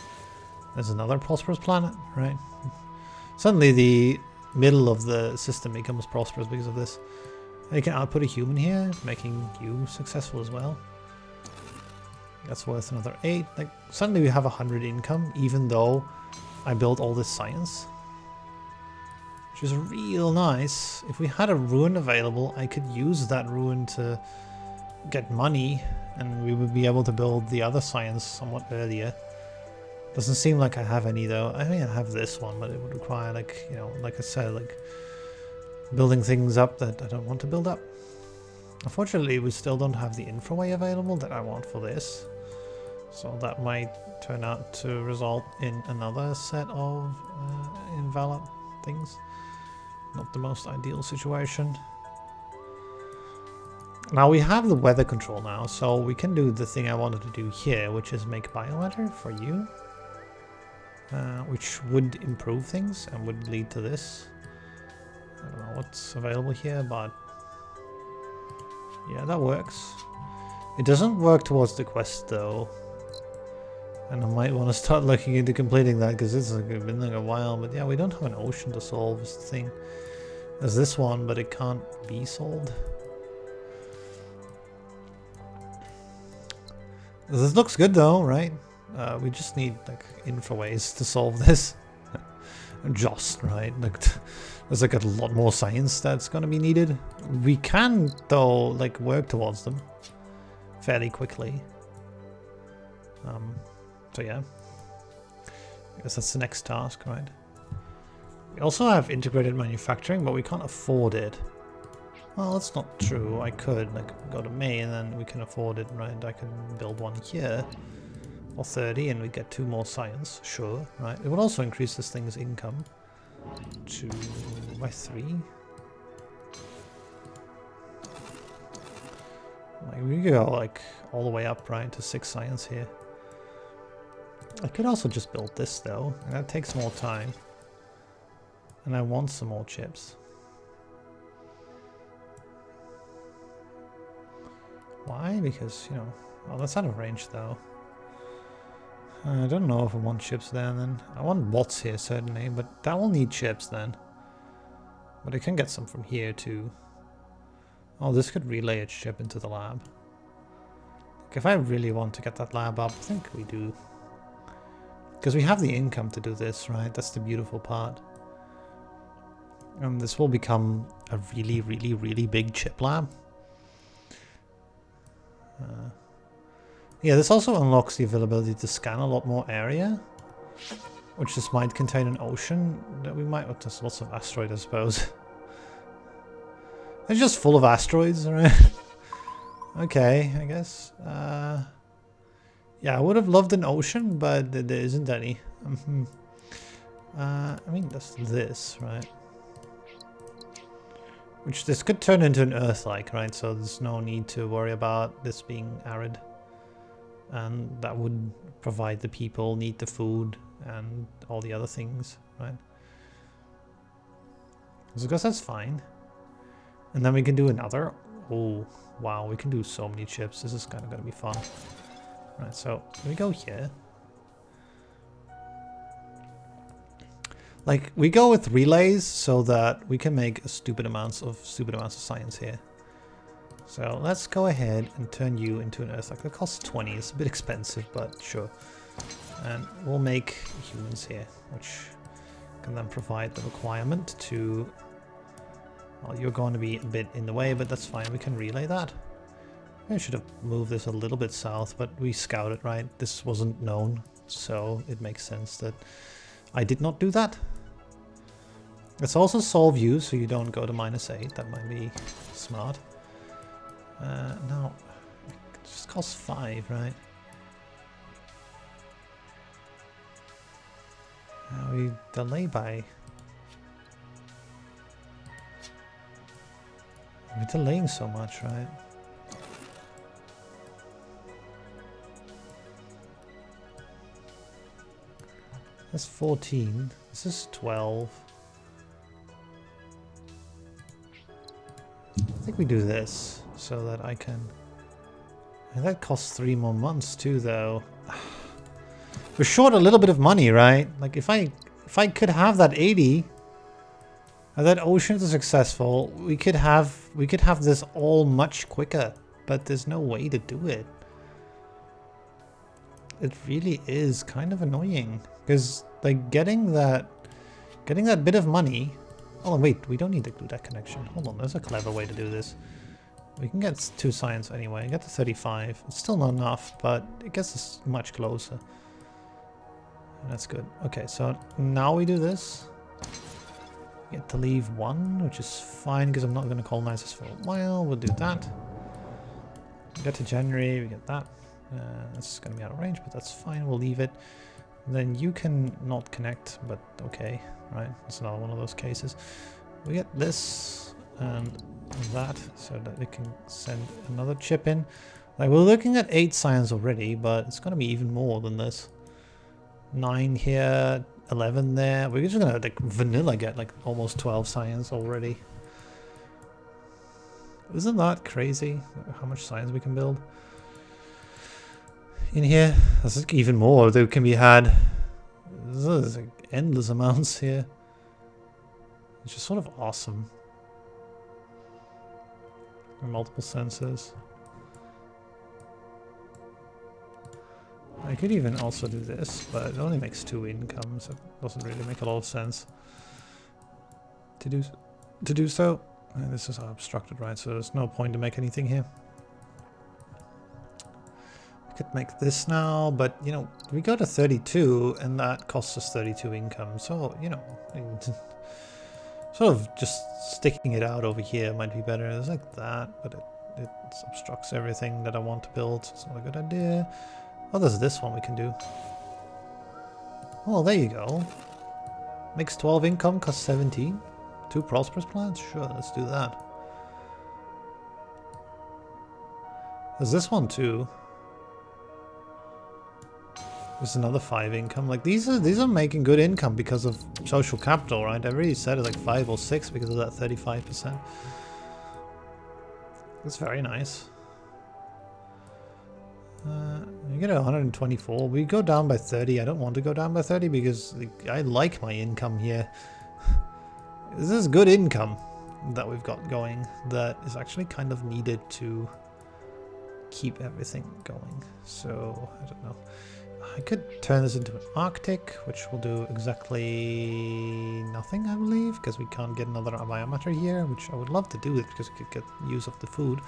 There's another prosperous planet, right? Suddenly the middle of the system becomes prosperous because of this. You can output a human here, making you successful as well. That's worth another 8. Like, suddenly we have 100 income, even though I built all this science. Which is real nice. If we had a ruin available, I could use that ruin to get money, and we would be able to build the other science somewhat earlier. Doesn't seem like I have any though. I mean, I have this one, but it would require, like, you know, like I said, like building things up that I don't want to build up. Unfortunately, we still don't have the infraway available that I want for this. So that might turn out to result in another set of invalid things. Not the most ideal situation. Now we have the weather control now, so we can do the thing I wanted to do here, which is make biomatter for you. Which would improve things and would lead to this. I don't know what's available here, but yeah, that works. It doesn't work towards the quest though, and I might want to start looking into completing that because it's been like a while. But yeah, we don't have an ocean to solve is the thing. There's this one, but it can't be solved. This looks good though, right? We just need like infraways to solve this. Just right, like there's like a lot more science that's gonna be needed. We can though like work towards them fairly quickly. So yeah, I guess that's the next task, right? We also have integrated manufacturing, but we can't afford it. Well, that's not true. I could like go to May and then we can afford it, right? I can build one here. Or 30 and we get 2 more science, sure, right? It would also increase this thing's income to by 3. Like we go like all the way up, right, to 6 science here. I could also just build this though, and that takes more time. And I want some more chips. Why? Because, you know, well, that's out of range though. I don't know if I want chips there then. I want bots here certainly, but that will need chips then. But I can get some from here too. Oh, this could relay its chip into the lab. Like if I really want to get that lab up, I think we do. Because we have the income to do this, right? That's the beautiful part. And this will become a really, really, really big chip lab. Yeah, this also unlocks the availability to scan a lot more area, which this might contain an ocean that we might. Oh, there's lots of asteroids, I suppose. It's just full of asteroids, right? Okay, I guess. Yeah, I would have loved an ocean, but there isn't any. I mean, that's this, right? Which this could turn into an Earth-like, right? So there's no need to worry about this being arid. And that would provide the people, need the food, and all the other things, right? So I guess that's fine. And then we can do another. Oh, wow, we can do so many chips. This is kind of going to be fun. Right, so we go here. Like, we go with relays so that we can make stupid amounts of science here. So let's go ahead and turn you into an Earth. Like that costs 20. It's a bit expensive, but sure. And we'll make humans here, which can then provide the requirement to. Well, you're going to be a bit in the way, but that's fine. We can relay that. I should have moved this a little bit south, but we scouted, right? This wasn't known, so it makes sense that I did not do that. Let's also solve you so you don't go to -8. That might be smart. No, it just costs 5, right? We delay by... We're delaying so much, right? That's 14. This is 12. I think we do this so that I can... And that costs 3 more months too, though. We're short a little bit of money, right? Like if I could have that 80, And that oceans is successful. We could have this all much quicker, but there's no way to do it. It really is kind of annoying because like getting that bit of money. Oh wait, we don't need to do that connection. Hold on, there's a clever way to do this. We can get 2 science anyway. Get to 35. It's still not enough, but it gets us much closer. That's good. Okay, so now we do this. Get to leave 1, which is fine because I'm not going to colonize this for a while. We'll do that. We get to January, we get that. That's going to be out of range, but that's fine. We'll leave it. Then you can not connect, but okay, right? It's another one of those cases. We get this and that so that it can send another chip in. Like we're looking at 8 science already, but it's going to be even more than this. 9 here, 11 there. We're just gonna like vanilla get like almost 12 science already. Isn't that crazy? How much science we can build in here? There's like even more that can be had. There's like endless amounts here. It's just sort of awesome. Multiple sensors. I could even also do this, but it only makes 2 income, so it doesn't really make a lot of sense to do so. And this is obstructed, right? So there's no point to make anything here. I could make this now, but you know, we go to 32, and that costs us 32 income. So you know, sort of just sticking it out over here might be better. It's like that, but it obstructs everything that I want to build. So it's not a good idea. Oh, there's this one we can do. Oh, there you go. Makes 12 income, costs 17. 2 prosperous plants? Sure, let's do that. There's this one too. There's another 5 income. Like these are making good income because of social capital, right? I already said it's like 5 or 6 because of that 35%. That's very nice. You get 124. We go down by 30. I don't want to go down by 30 because I like my income here. This is good income that we've got going that is actually kind of needed to keep everything going. So, I don't know. I could turn this into an Arctic, which will do exactly nothing, I believe, because we can't get another biomatter here, which I would love to do it because we could get use of the food.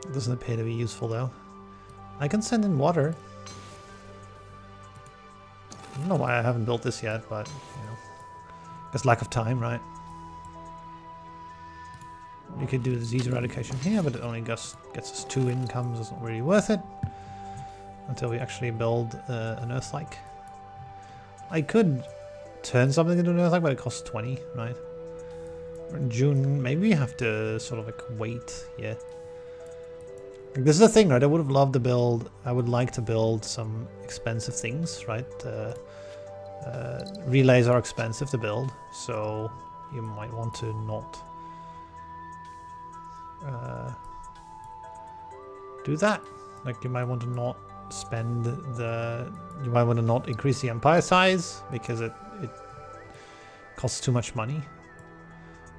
It doesn't appear to be useful though. I can send in water. I don't know why I haven't built this yet, but you know, it's lack of time, right? You could do disease eradication here, but it only gets us 2 incomes. It's not really worth it until we actually build an Earth-like. I could turn something into an Earth-like, but it costs 20, right? In June, maybe we have to sort of like wait here. This is the thing, right? I would have loved to build, I would like to build some expensive things, right? Relays are expensive to build, so you might want to not do that. Like you might want to not spend you might want to not increase the empire size because it costs too much money.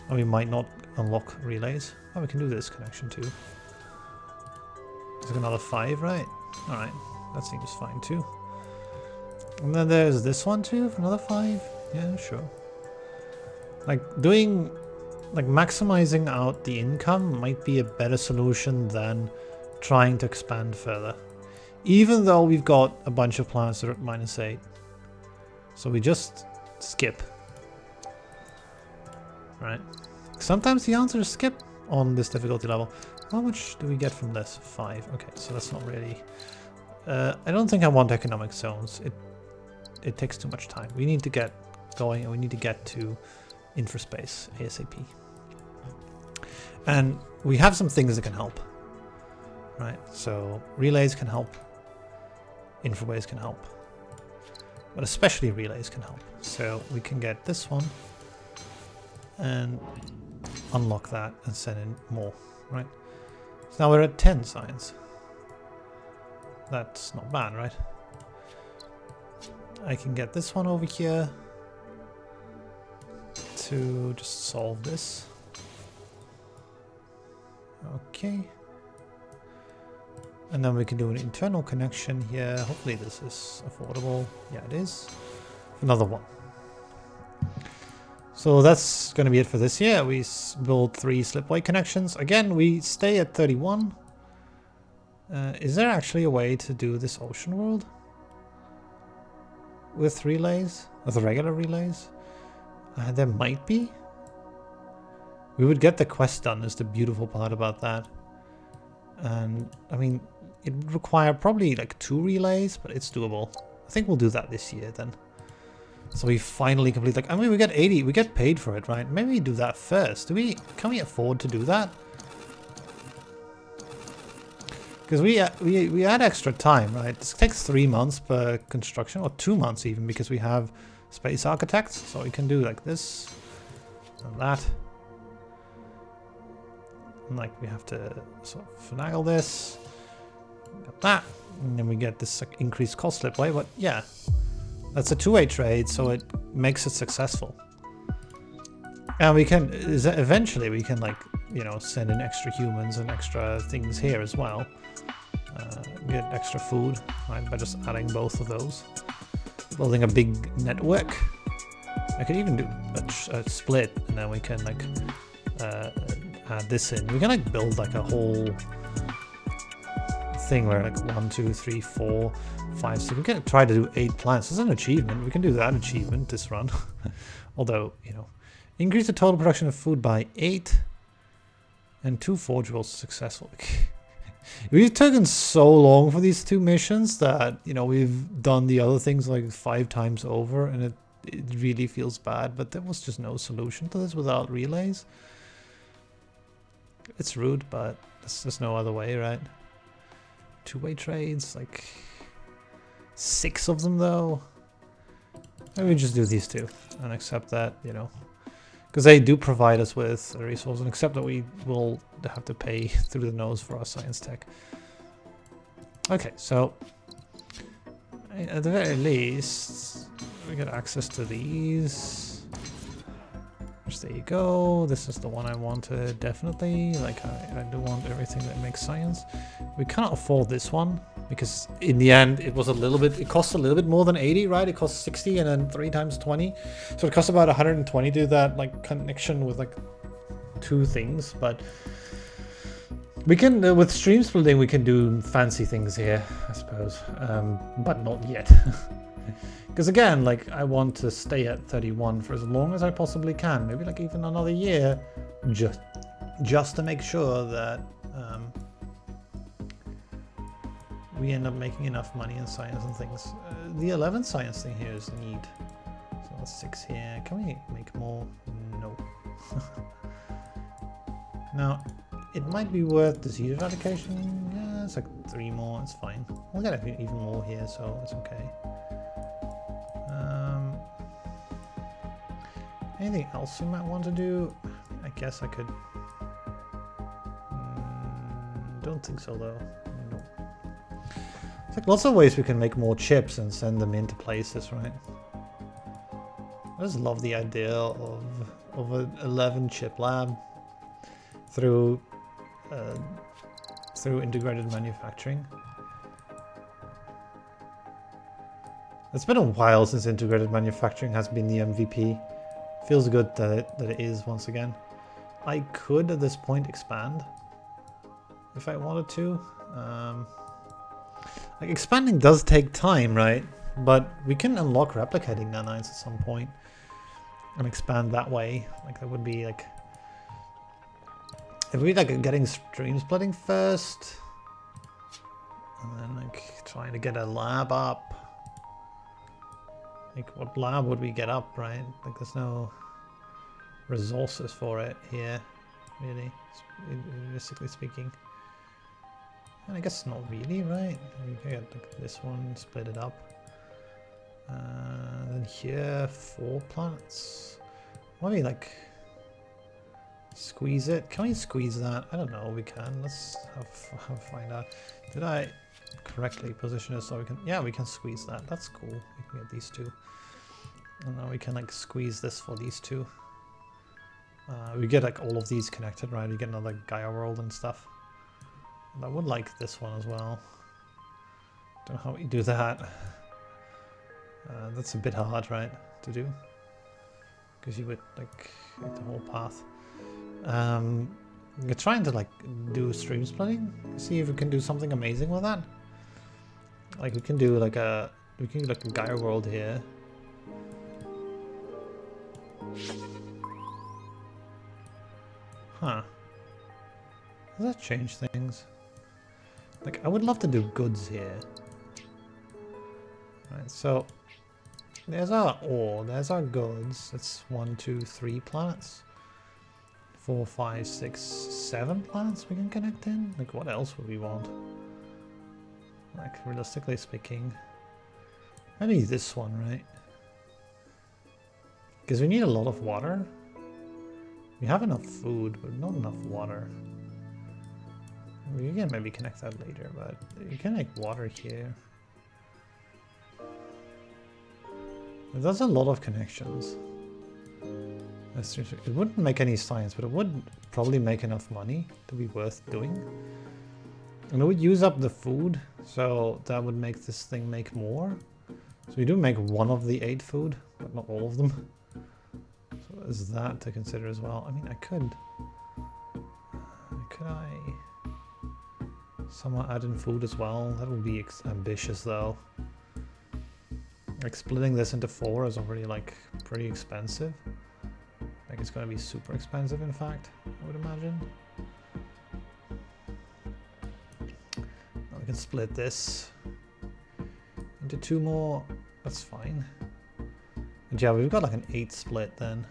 Or we might not unlock relays. Oh, we can do this connection too. There's another 5, right? Alright, that seems fine too. And then there's this one too for another 5. Yeah, sure. Like doing, like maximizing out the income might be a better solution than trying to expand further. Even though we've got a bunch of planets that are at -8. So we just skip. Right? Sometimes the answer is skip on this difficulty level. How much do we get from this? 5. Okay, so that's not really... I don't think I want economic zones. It takes too much time. We need to get going and we need to get to infraspace ASAP. And we have some things that can help. Right? So relays can help. Infraways can help. But especially relays can help. So we can get this one and unlock that and send in more, right? So now we're at 10 science. That's not bad, right? I can get this one over here to just solve this. Okay. And then we can do an internal connection here. Hopefully this is affordable. Yeah, it is. Another one. So that's going to be it for this year. We build 3 slipway connections. Again, we stay at 31. Is there actually a way to do this ocean world with relays? With regular relays? There might be. We would get the quest done is the beautiful part about that. And I mean, it would require probably like 2 relays, but it's doable. I think we'll do that this year then. So we finally complete, like, I mean, we get 80, we get paid for it, right? Maybe we do that first. Can we afford to do that? Because we add extra time, right? This takes 3 months per construction, or 2 months even, because we have space architects. So we can do like this and that. And like we have to sort of finagle this, got that, and then we get this increased cost slipway. But yeah, that's a 2-way trade, so it makes it successful. And we can eventually we can, like, you know, send in extra humans and extra things here as well. Get extra food, right, by just adding both of those. Building a big network. I could even do a split, and then we can like add this in. We can like build like a whole thing where like 1, 2, 3, 4, 5, 6. We can try to do 8 plants. It's an achievement. We can do that achievement this run. Although, you know, increase the total production of food by 8, and 2 forge rolls successful. We've taken so long for these 2 missions that, you know, we've done the other things like 5 times over, and it really feels bad. But there was just no solution to this without relays. It's rude, but there's no other way, right? 2-way trades, like 6 of them though. Maybe we just do these 2 and accept that, you know, because they do provide us with a resource, and accept that we will have to pay through the nose for our science tech. Okay, so at the very least, we get access to these. Which, there you go. This is the one I wanted, definitely. Like, I do want everything that makes science. We cannot afford this one because in the end it was a little bit, it costs a little bit more than 80, right? It costs 60 and then 3 times 20. So it costs about 120 to do that like connection with like 2 things. But we can, with stream splitting, we can do fancy things here, I suppose. But not yet. Because again, like, I want to stay at 31 for as long as I possibly can. Maybe like even another year, just to make sure that we end up making enough money in science and things. The 11th science thing here is neat. So that's 6 here. Can we make more? No. Now, it might be worth disease eradication. Yeah, it's like 3 more. It's fine. We'll get even more here, so it's okay. Anything else we might want to do? I guess I could. Don't think so though. No. There's like lots of ways we can make more chips and send them into places, right? I just love the idea of an 11 chip lab through integrated manufacturing. It's been a while since integrated manufacturing has been the MVP. Feels good that it is once again. I could at this point expand if I wanted to. Like, expanding does take time, right? But we can unlock replicating nanites at some point and expand that way. Like, that would be like, if we like getting stream splitting first, and then like trying to get a lab up. Like, what lab would we get up, right? Like, there's no resources for it here, really, realistically speaking. And I guess not really, right? We can get like this one, split it up. Then here, 4 planets. Why don't we like squeeze it? Can we squeeze that? I don't know. We can. Let's have find out. Did I correctly position it so we can? Yeah, we can squeeze that. That's cool. We can get these 2. And now we can like squeeze this for these 2. We get like all of these connected, right? We get another Gaia world and stuff. And I would like this one as well. Don't know how we do that. That's a bit hard, right, to do? Because you would like hit the whole path. We're trying to like do stream splitting. See if we can do something amazing with that. Like we can do like a Gaia world here. Huh. Does that change things? Like I would love to do goods here. Right, so there's our ore, there's our goods. That's 1, 2, 3 planets. 4, 5, 6, 7 planets we can connect in. Like what else would we want? Like realistically speaking, maybe this one, right? Because we need a lot of water. We have enough food, but not enough water. We can maybe connect that later, but you can make water here. There's a lot of connections. It wouldn't make any science, but it would probably make enough money to be worth doing. And it would use up the food, so that would make this thing make more. So we do make one of the 8 food, but not all of them. So there's that to consider as well. I mean, I could I somehow add in food as well? That would be ambitious though. Like splitting this into 4 is already like pretty expensive. Like it's going to be super expensive in fact, I would imagine. Now we can split this into 2 more, that's fine. And yeah, we've got like an 8 split then.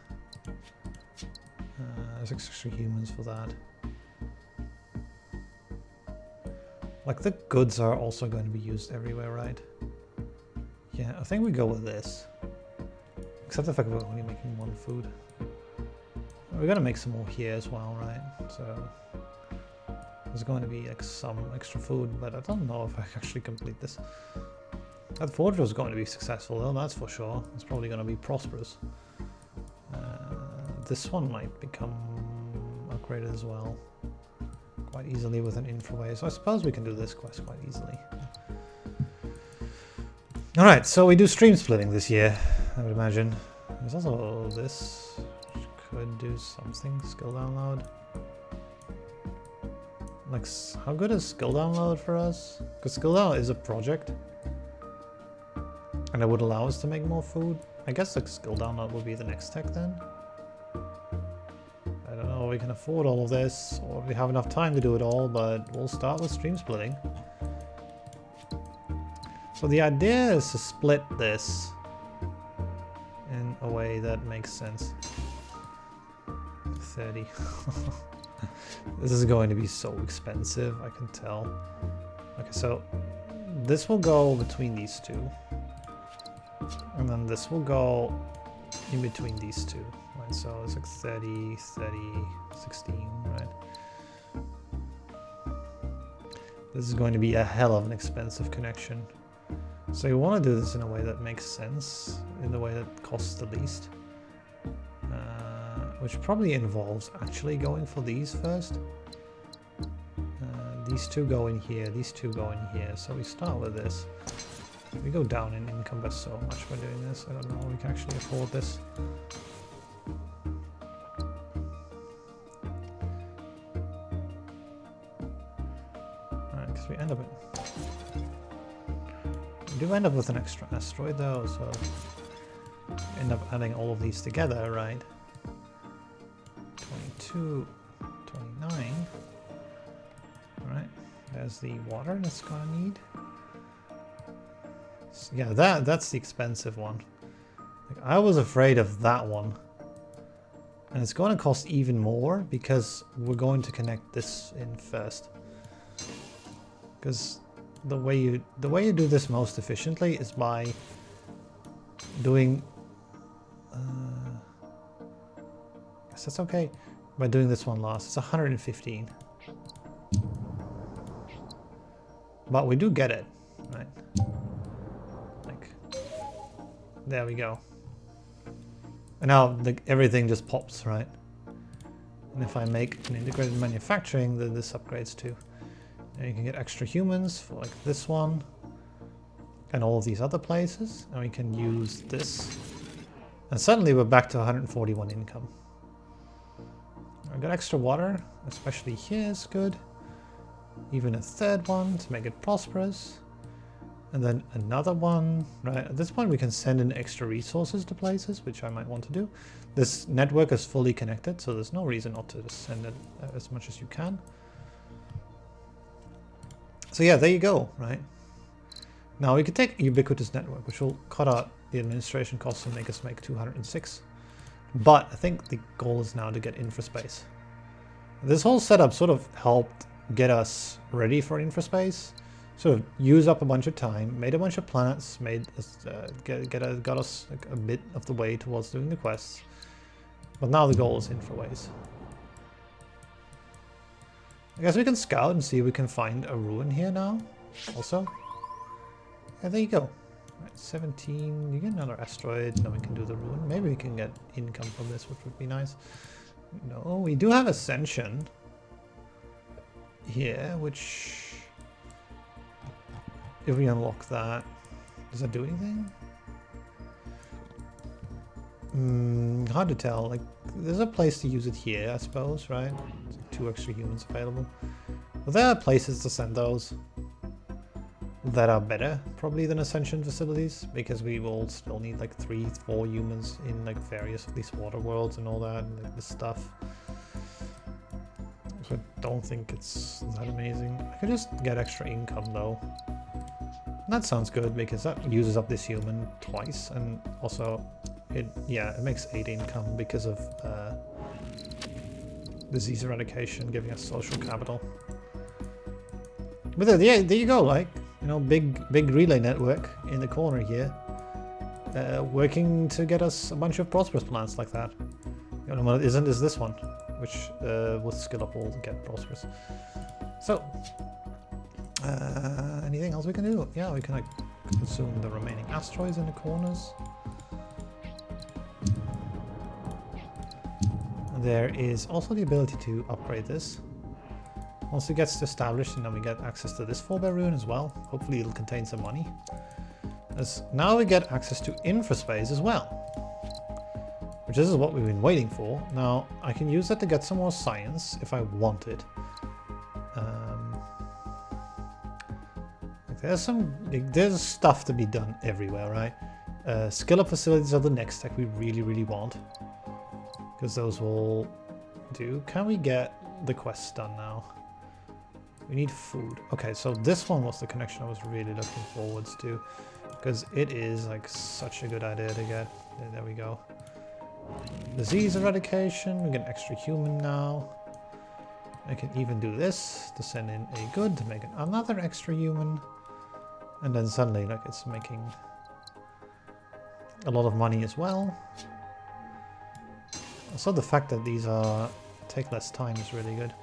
There's extra humans for that. Like the goods are also going to be used everywhere, right? Yeah, I think we go with this. Except if we're only making 1 food. We're gonna make some more here as well, right? So there's going to be like some extra food, but I don't know if I can actually complete this. That forge was going to be successful though, that's for sure. It's probably going to be prosperous. This one might become upgraded as well quite easily with an infraway. So I suppose we can do this quest quite easily. Alright, so we do stream splitting this year, I would imagine. There's also this, which could do something, skill download. Like, how good is skill download for us? Because skill download is a project. And it would allow us to make more food. I guess like skill download will be the next tech then. I don't know if we can afford all of this, or if we have enough time to do it all, but we'll start with stream splitting. So the idea is to split this in a way that makes sense. 30. This is going to be so expensive, I can tell. Okay, so this will go between these 2. And then this will go in between these 2. Right? So it's like 30, 30, 16, right? This is going to be a hell of an expensive connection. So you want to do this in a way that makes sense, in the way that costs the least. Which probably involves actually going for these first. These 2 go in here, these 2 go in here. So we start with this. We go down in income by so much by doing this. I don't know if we can actually afford this. Alright, because we end up we do end up with an extra asteroid though, so we end up adding all of these together, right? 22, 29. Alright, there's the water that's gonna need. So yeah, that's the expensive one. Like, I was afraid of that one. And it's going to cost even more because we're going to connect this in first. Because the way you do this most efficiently is by doing guess that's okay. By doing this one last. It's 115. But we do get it, right? There we go. And now everything just pops, right? And if I make an integrated manufacturing, then this upgrades too. And you can get extra humans for like this one and all of these other places. And we can use this. And suddenly we're back to 141 income. I got extra water, especially here is good. Even a third one to make it prosperous. And then another one, right? At this point we can send in extra resources to places, which I might want to do. This network is fully connected, so there's no reason not to just send it as much as you can. So yeah, there you go, right? Now we could take Ubiquitous Network, which will cut out the administration costs and make us make 206. But I think the goal is now to get infraspace. This whole setup sort of helped get us ready for infraspace. Sort of use up a bunch of time, made a bunch of planets, made us, got us like a bit of the way towards doing the quests. But now the goal is infraways. I guess we can scout and see if we can find a ruin here now. Also, yeah, there you go. Right, 17. You get another asteroid. Now we can do the ruin. Maybe we can get income from this, which would be nice. No, we do have Ascension here, which, if we unlock that, does that do anything? Hard to tell. Like, there's a place to use it here, I suppose, right? 2 extra humans available. But there are places to send those that are better, probably, than Ascension facilities, because we will still need like 3-4 humans in like various of these water worlds and all that, and like this stuff. So I don't think it's that amazing. I could just get extra income though. That sounds good because that uses up this human twice, and also it makes 8 income because of disease eradication, giving us social capital. But there you go, like, you know, big relay network in the corner here, working to get us a bunch of prosperous plants like that. The only one that isn't is this one, which with skill up will get prosperous. So. Anything else we can do? Yeah, we can like consume the remaining asteroids in the corners. There is also the ability to upgrade this. Once it gets established, and then we get access to this 4-bear ruin as well. Hopefully it'll contain some money. As now we get access to infraspace as well, which this is what we've been waiting for. Now I can use that to get some more science if I want it. There's stuff to be done everywhere, right? Skill up facilities are the next tech we really want, because those will do. Can we get the quests done now? We need food. Okay, so this one was the connection I was really looking forwards to, because it is like such a good idea to get. There we go. Disease eradication. We get an extra human now. I can even do this to send in a good to make another extra human. And then suddenly, like, it's making a lot of money as well. Also, the fact that these take less time is really good.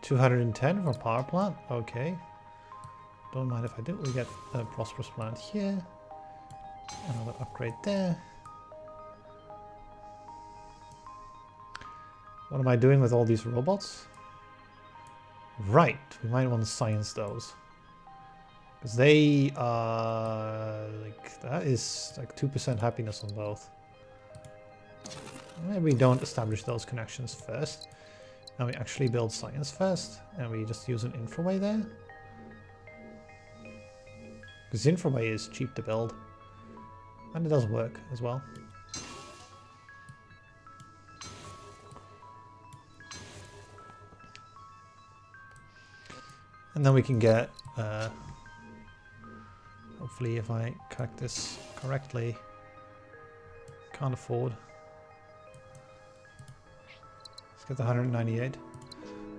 210 for power plant. Okay. Don't mind if I do. We get a prosperous plant here. Another upgrade there. What am I doing with all these robots? Right. We might want to science those. Because they are like, that is like 2% happiness on both. Maybe we don't establish those connections first. Now we actually build science first, and we just use an infraway there. Because infraway is cheap to build, and it does work as well. And then we can get, hopefully if I calculate this correctly, can't afford. Let's get the 198.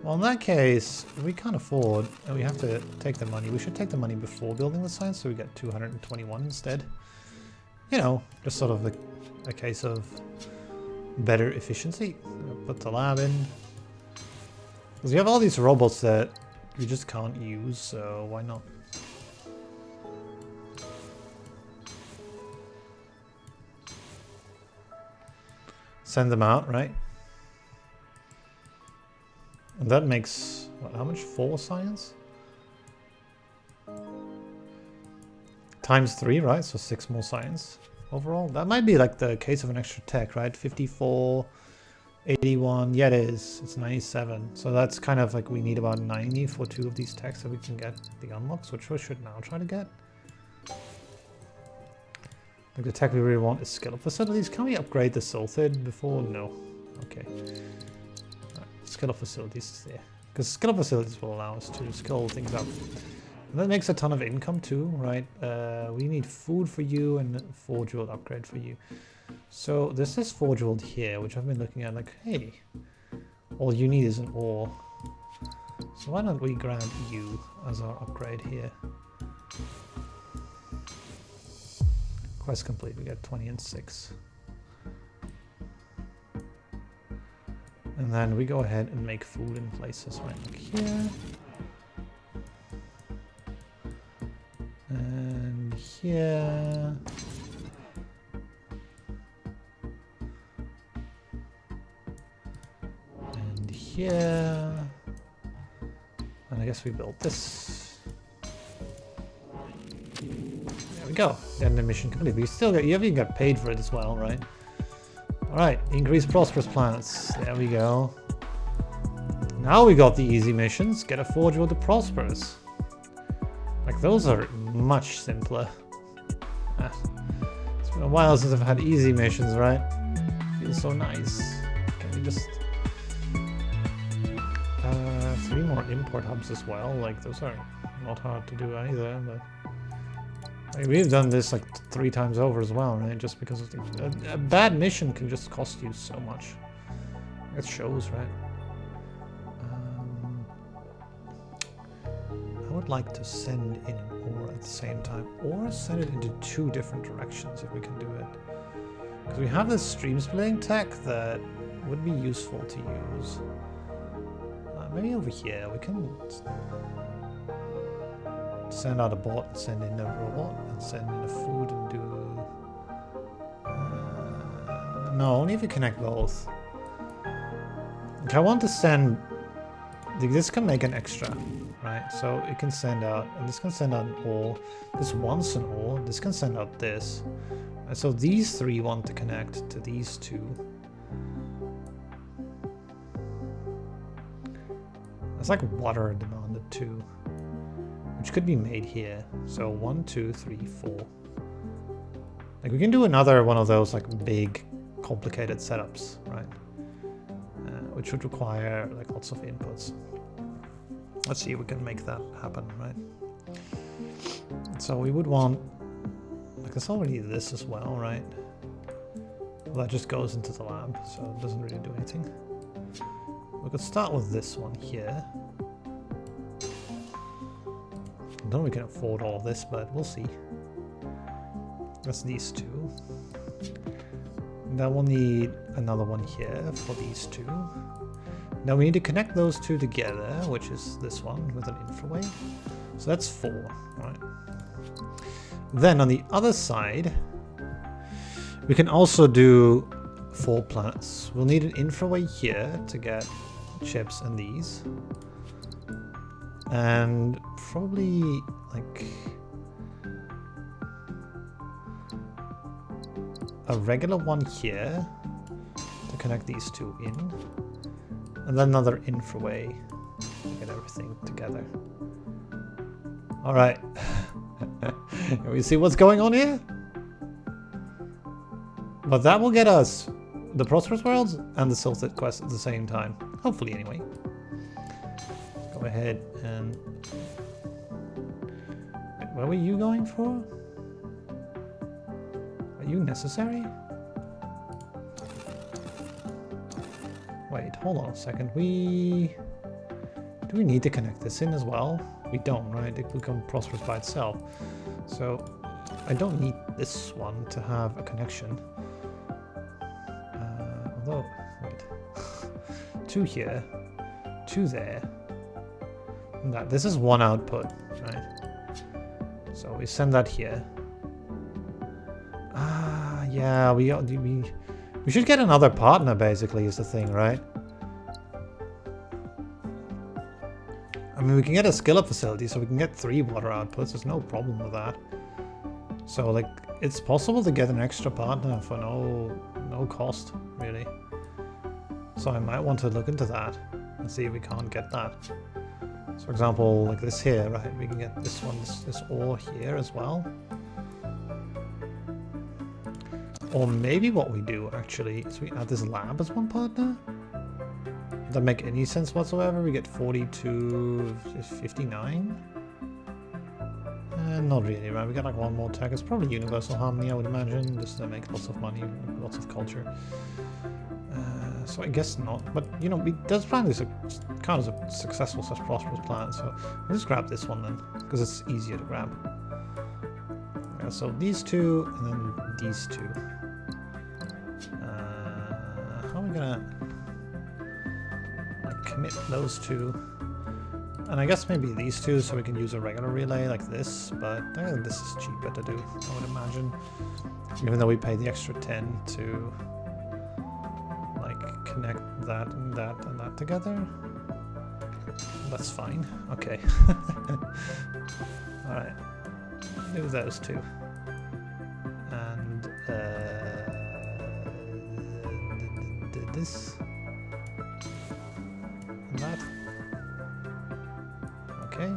Well, in that case, we can't afford, and we have to take the money. We should take the money before building the science, so we get 221 instead. You know, just sort of a case of better efficiency. Put the lab in. Because we have all these robots that we just can't use, so why not? Send them out, right? And that makes, what, how much? 4 science? Times 3, right? So 6 more science overall. That might be like the case of an extra tech, right? 54, 81. Yeah, it is. It's 97. So that's kind of like we need about 90 for 2 of these techs so we can get the unlocks, which we should now try to get. Like the tech we really want is skill up facilities. Can we upgrade the sulfid before? No. Okay. Right. Skill up facilities is there. Because skill up facilities will allow us to skill things up. And that makes a ton of income too, right? We need food for you and 4 jewel upgrade for you. So this is 4 jeweled here, which I've been looking at like, hey, all you need is an ore. So why don't we grab you as our upgrade here? Quest complete, we get 20 and 6. And then we go ahead and make food in places right like here. And here. And here. And I guess we built this. There we go. Then the mission complete. We still get, you haven't even got paid for it as well, right? Alright, increase prosperous planets. There we go. Now we got the easy missions. Get a forge with the prosperous. Like those are much simpler. It's been a while since I've had easy missions, right? Feels so nice. Can we just 3 more import hubs as well? Like those are not hard to do either, but like, we've done this like 3 times over as well, right? Just because of a bad mission can just cost you so much. It shows, right? I would like to send in an ore at the same time, or send it into 2 different directions if we can do it. Because we have this stream splitting tech that would be useful to use. Maybe over here we can send out a bot and send in a robot and send in a food and do... no, only if you connect both. Like I want to send... This can make an extra, right? So it can send out, and this can send out an ore. This wants an ore. This can send out this. And so these 3 want to connect to these 2. It's like water demanded too, which could be made here. So 1, 2, 3, 4. Like we can do another one of those like big, complicated setups, right? Which would require like lots of inputs. Let's see if we can make that happen, right? So we would want, like there's already this as well, right? Well, that just goes into the lab, so it doesn't really do anything. We could start with this one here. I don't know if we can afford all of this, but we'll see. That's these 2. Now we'll need another one here for these 2. Now we need to connect those 2 together, which is this one with an infraway. So that's 4, right? Then on the other side, we can also do 4 planets. We'll need an infraway here to get chips and these. And probably like a regular one here to connect these 2 in. And then another infraway to get everything together. Alright. Can we see what's going on here? But that will get us the Prosperous Worlds and the Sulfid quest at the same time. Hopefully, anyway. Go ahead and... Wait, where were you going for? Are you necessary? Wait, hold on a second. Do we need to connect this in as well? We don't, right? It will become prosperous by itself. So I don't need this one to have a connection. Although, wait. 2 here, 2 there. And that. This is 1 output, right? So we send that here. Yeah, we should get another partner, basically, is the thing, right? mean, we can get a skill up facility, so we can get 3 water outputs. There's no problem with that. So, like, it's possible to get an extra partner for no cost, really. So I might want to look into that and see if we can't get that. So, for example, like this here, right? We can get this one, this ore here as well. Or maybe what we do, actually, is we add this lab as one partner. Does that make any sense whatsoever? We get 42, 59? Not really, right? We got like 1 more tech. It's probably universal harmony, I would imagine, just to make lots of money, lots of culture. So I guess not. But, you know, does plan is kind of a successful / prosperous plan. So I'll just grab this one then, because it's easier to grab. Yeah, so these 2, and then these 2. How are we gonna like commit those 2? And I guess maybe these 2, so we can use a regular relay like this, but I think this is cheaper to do, I would imagine. Even though we pay the extra 10 to like connect that and that and that together. That's fine. Okay. Alright. Do those 2. And this. And that. Okay.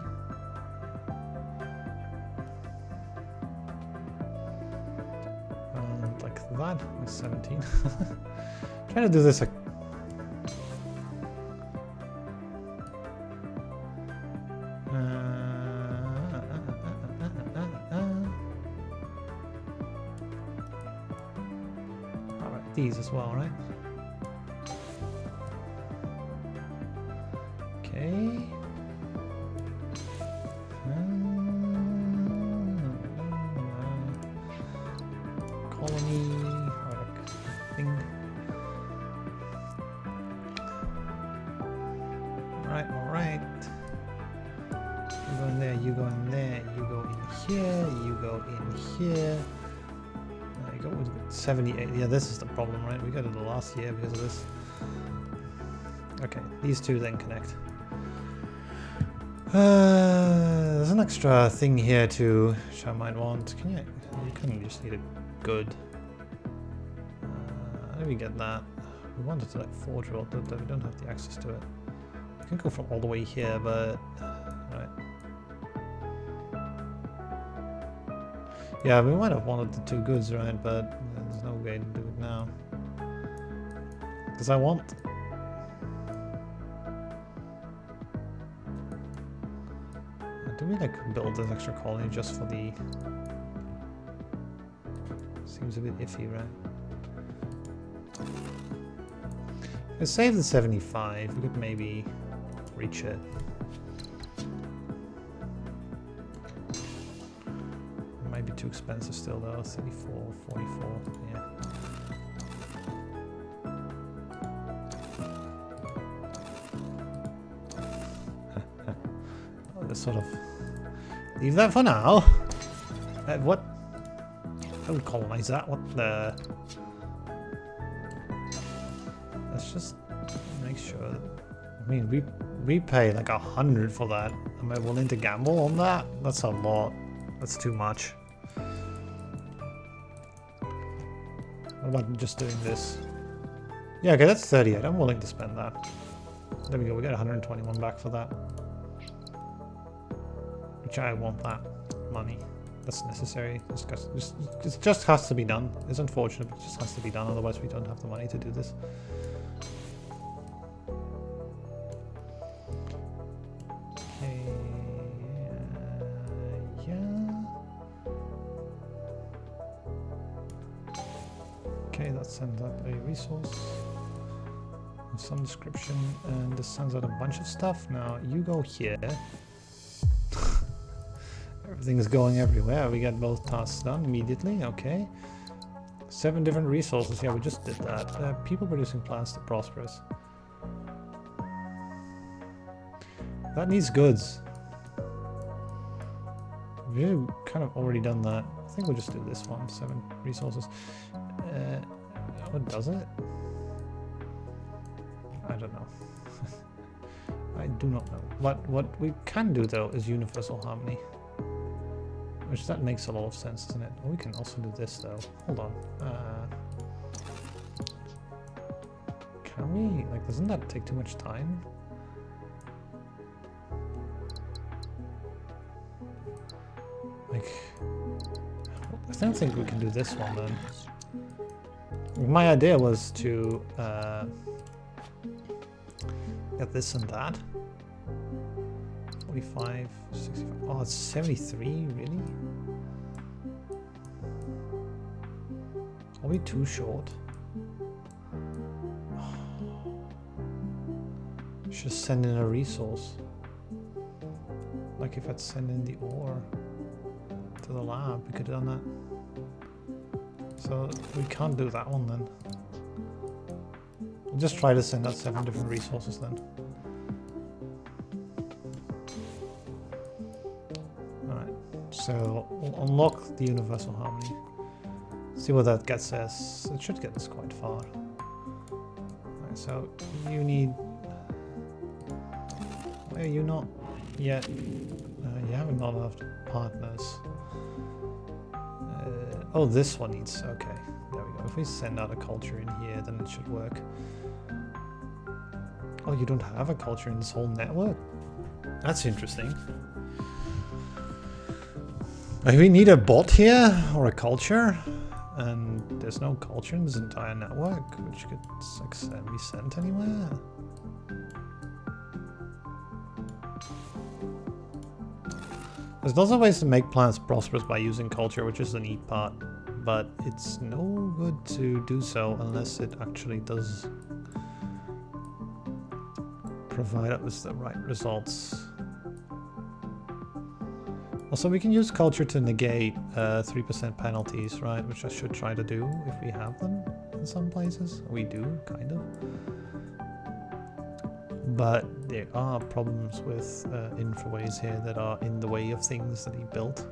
Like that, 17. Trying to do this like alright, these as well, right? Okay. Colony or like thing. Alright. You go in there, you go in there, you go in here, you go in here. I go with 78. Yeah, this is the problem, right? We got it the last year because of this. Okay, these 2 then connect. There's an extra thing here too, which I might want. Can you kind of just need a good. How do we get that? We wanted to like forge it, but we don't have the access to it. We can go from all the way here, but right. Yeah, we might have wanted the 2 goods, right? But there's no way to do it now. Because I want. Do we like build this extra colony just for the? Seems a bit iffy, right? Let's save the 75. We could maybe reach it. It might be too expensive still though. 34, 44. Yeah. Let's sort of leave that for now. What? I would colonize that. What the? Let's just make sure that, I mean, we pay like 100 for that. Am I willing to gamble on that? That's a lot. That's too much. What about just doing this? Yeah, okay, that's 38. I'm willing to spend that. There we go. We got 121 back for that. Which I want that money. That's necessary. It just has to be done. It's unfortunate, but it just has to be done. Otherwise, we don't have the money to do this. Okay. Yeah. Okay, that sends out a resource of some description, and this sends out a bunch of stuff. Now you go here. Everything's going everywhere. We got both tasks done immediately. Okay. 7 different resources. Yeah, we just did that. People producing plants to prosperous. That needs goods. We've kind of already done that. I think we'll just do this one. 7 resources. What does it? I don't know. I do not know. What we can do though is universal harmony. Which that makes a lot of sense, doesn't it? Oh, we can also do this though. Hold on. Can we? Like, doesn't that take too much time? Like, I don't think we can do this one then. My idea was to get this and that. 45, 65. Oh, it's 73, really? Are we too short? Should send in a resource. Like if I'd send in the ore to the lab, we could have done that. So we can't do that one then. We'll just try to send out 7 different resources then. Alright, so we'll unlock the universal harmony. See what that gets us. It should get us quite far. Alright, so you need... Why are you not yet? You haven't got enough partners. Oh, this one needs... Okay, there we go. If we send out a culture in here, then it should work. Oh, you don't have a culture in this whole network? That's interesting. We need a bot here, or a culture. And there's no culture in this entire network, which could be sent anywhere. There's lots of ways to make planets prosperous by using culture, which is the neat part, but it's no good to do so unless it actually does provide us with the right results. Also, we can use culture to negate 3% penalties, right? Which I should try to do if we have them in some places. We do, kind of. But there are problems with infraways here that are in the way of things that he built.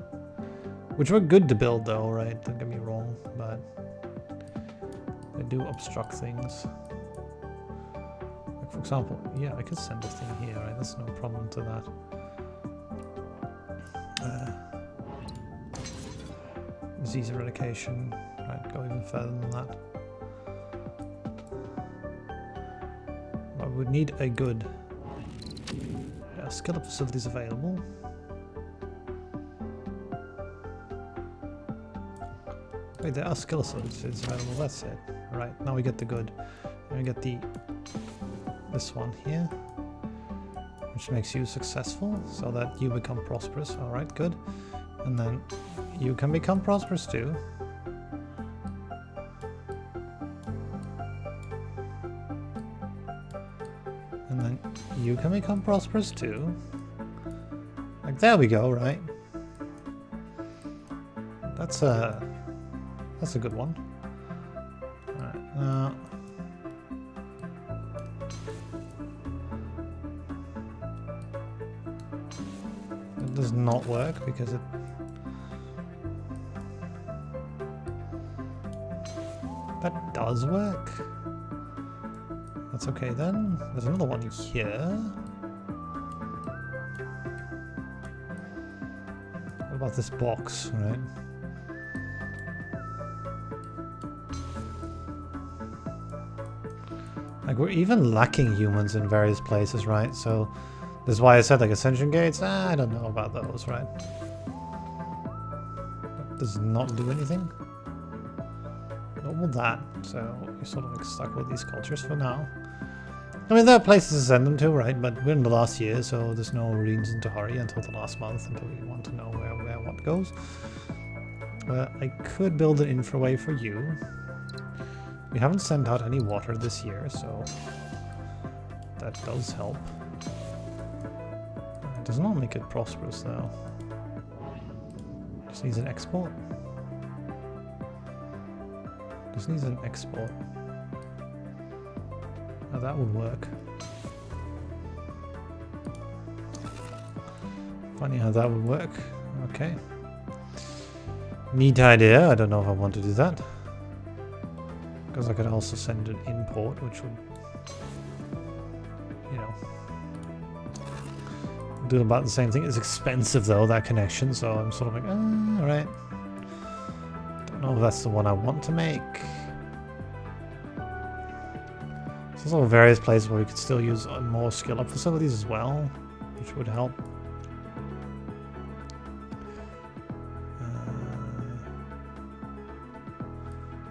Which were good to build though, right? Don't get me wrong, but they do obstruct things. Like for example, yeah, I could send a thing here, right? That's no problem to that. Disease eradication, right? Go even further than that. I would need a good skill-up facilities available. Wait, there are skill facilities available. That's it. All right, now we get the good. Now we get this one here, which makes you successful, so that you become prosperous. All right, good. And then you can become prosperous too. And then you can become prosperous too. Like, there we go, right? That's a good one. Alright, now it does not work because it that does work. That's okay then. There's another one here. What about this box, right? Like, we're even lacking humans in various places, right? So this is why I said, like, ascension gates, I don't know about those, right? That does not do anything. Nor will that. So you're sort of like stuck with these cultures for now. I mean, there are places to send them to, right? But we're in the last year, so there's no reason to hurry until the last month, until we want to know where what goes. I could build an infraway for you. We haven't sent out any water this year, so that does help. It does not make it prosperous, though. Just needs an export. Just needs an export. Now that would work. Funny how that would work. Okay. Neat idea. I don't know if I want to do that. Because I could also send an import, which would, you know, doing about the same thing. It's expensive though, that connection, so I'm sort of like, alright. Don't know if that's the one I want to make. There's also various places where we could still use more skill up facilities as well, which would help.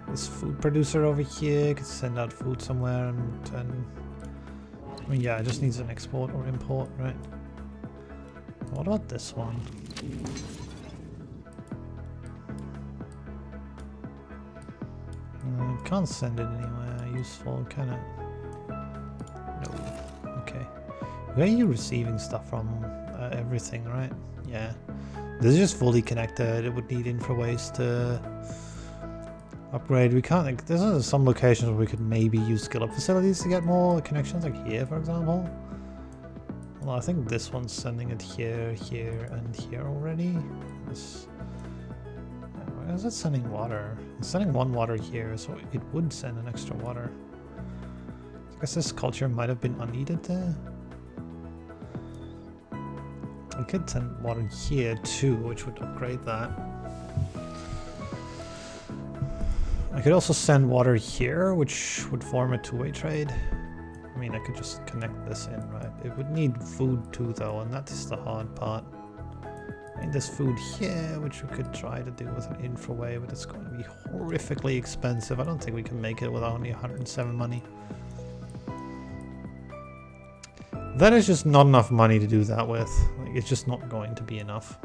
This food producer over here could send out food somewhere and I mean, yeah, it just needs an export or import, right? What about this one? Can't send it anywhere useful, can it? No. Okay. Where are you receiving stuff from? Everything, right? Yeah. This is just fully connected. It would need infraways to upgrade. We can't, like, there's some locations where we could maybe use skill up facilities to get more connections, like here, for example. Well, I think this one's sending it here, here, and here already. Why is it sending water? It's sending one water here, so it would send an extra water. I guess this culture might have been unneeded there. We could send water here too, which would upgrade that. I could also send water here, which would form a two-way trade. I mean, I could just connect this in, right? It would need food too, though, and that is the hard part. I mean, there's food here, which we could try to do with an infraway, but it's going to be horrifically expensive. I don't think we can make it with only 107 money. That is just not enough money to do that with. Like, it's just not going to be enough.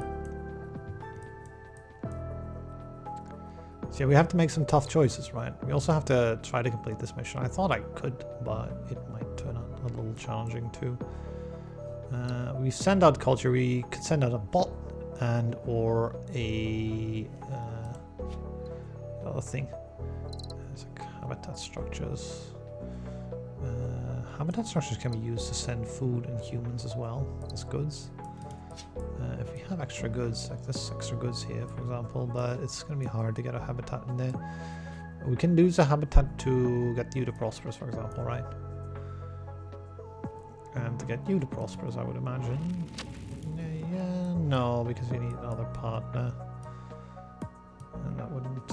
So yeah, we have to make some tough choices, right? We also have to try to complete this mission. I thought I could, but it might turn out a little challenging too. We send out culture. We could send out a bot and or a other thing. It's like habitat structures. Habitat structures can be used to send food and humans as well as goods. If we have extra goods, like this extra goods here, for example, but it's going to be hard to get a habitat in there. We can use a habitat to get you to prosperous, for example, right? And to get you to prosperous, I would imagine. Yeah, no, because we need another partner. And that wouldn't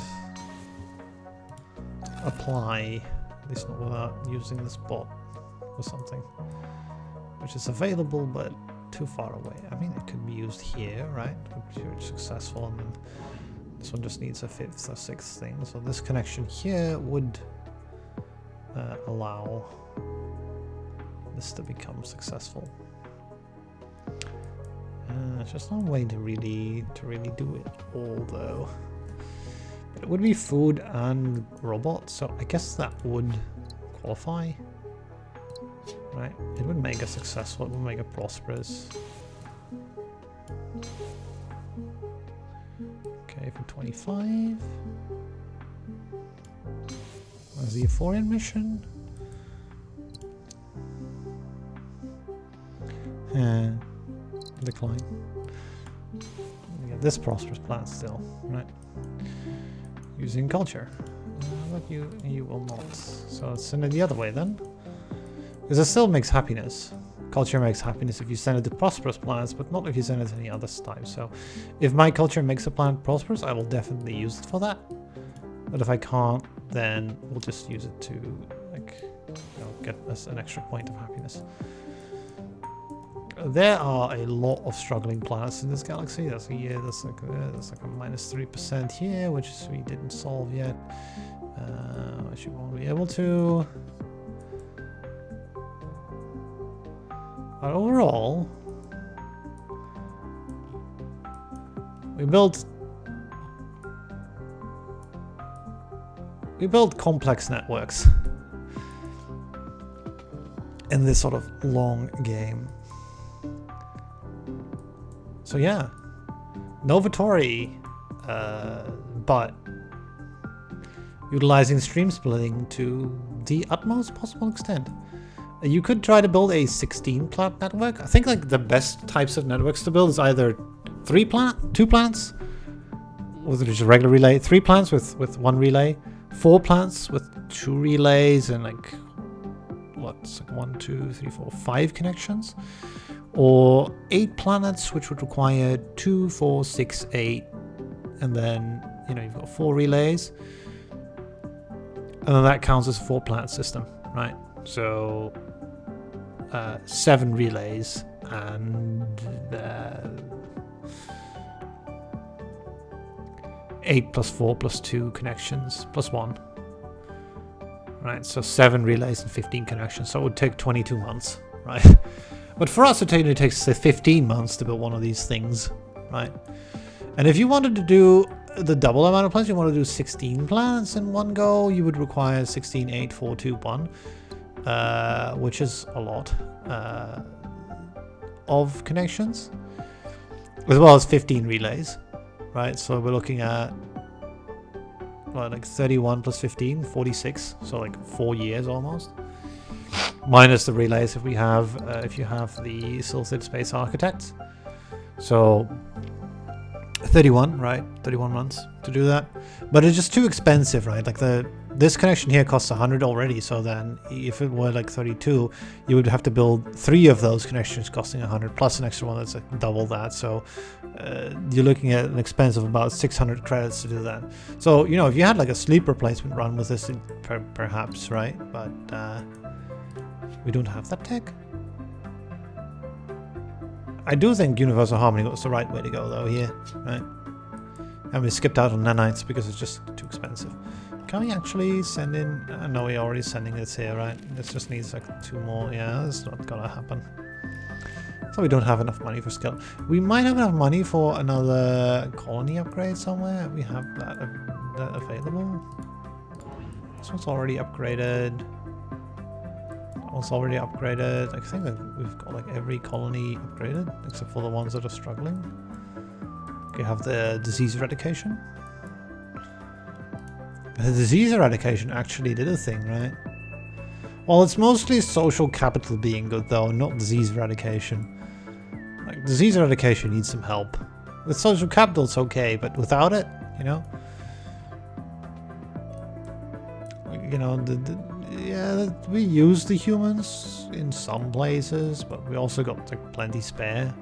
apply, at least not without using this bot or something. Which is available, but too far away. I mean, it could be used here, right? If you're successful, and then this one just needs a 5th or 6th thing. So this connection here would allow this to become successful. It's just not a way to really do it all, though. But it would be food and robots, so I guess that would qualify. Right, it would make us successful, it would make it prosperous. Okay, for 25. Where's the Euphorian mission? Decline. We get this prosperous plant still, right? Using culture. But you will not. So send it the other way then. Because it still makes happiness. Culture makes happiness if you send it to prosperous plants, but not if you send it to any other type. So if my culture makes a plant prosperous, I will definitely use it for that. But if I can't, then we'll just use it to, like, you know, get us an extra point of happiness. There are a lot of struggling planets in this galaxy. There's like a minus 3% here, which we didn't solve yet. Which we won't be able to. But overall, we built complex networks in this sort of long game. So yeah, Novatori, but utilizing stream splitting to the utmost possible extent. You could try to build a 16-plant network. I think like the best types of networks to build is either 2 plants with just a regular relay, 3 plants with 1 relay, 4 plants with 2 relays, and like what's like 1, 2, 3, 4, 5 connections, or 8 planets, which would require 2, 4, 6, 8, and then you've got 4 relays, and then that counts as a 4-planet system, right? So 7 relays and 8 plus 4 plus 2 connections plus 1. Right, so 7 relays and 15 connections. So it would take 22 months, right? But for us, it only takes, say, 15 months to build one of these things, right? And if you wanted to do the double amount of planets, you want to do 16 planets in one go, you would require 16, 8, 4, 2, 1, which is a lot of connections, as well as 15 relays, right? So we're looking at like 31 plus 15, 46, so like 4 years almost, minus the relays if you have the Silthid Space Architects. So 31, right? 31 months to do that, but it's just too expensive, right? Like this connection here costs 100 already, so then if it were like 32, you would have to build 3 of those connections costing 100 plus an extra one that's like double that. So you're looking at an expense of about 600 credits to do that. So if you had like a sleep replacement run with this, perhaps, right? But we don't have that tech. I do think Universal Harmony was the right way to go though here, right? And we skipped out on nanites because it's just too expensive. Can we actually send in... no, we're already sending this here, right? This just needs like 2 more. Yeah, that's not gonna happen. So we don't have enough money for skill. We might have enough money for another colony upgrade somewhere. We have that available. This one's already upgraded. That one's already upgraded. I think that we've got like every colony upgraded, except for the ones that are struggling. We have the disease eradication. The disease eradication actually did a thing, right? Well, it's mostly social capital being good though, not disease eradication. Like, disease eradication needs some help. With social capital it's okay, but without it, we use the humans in some places, but we also got like plenty spare.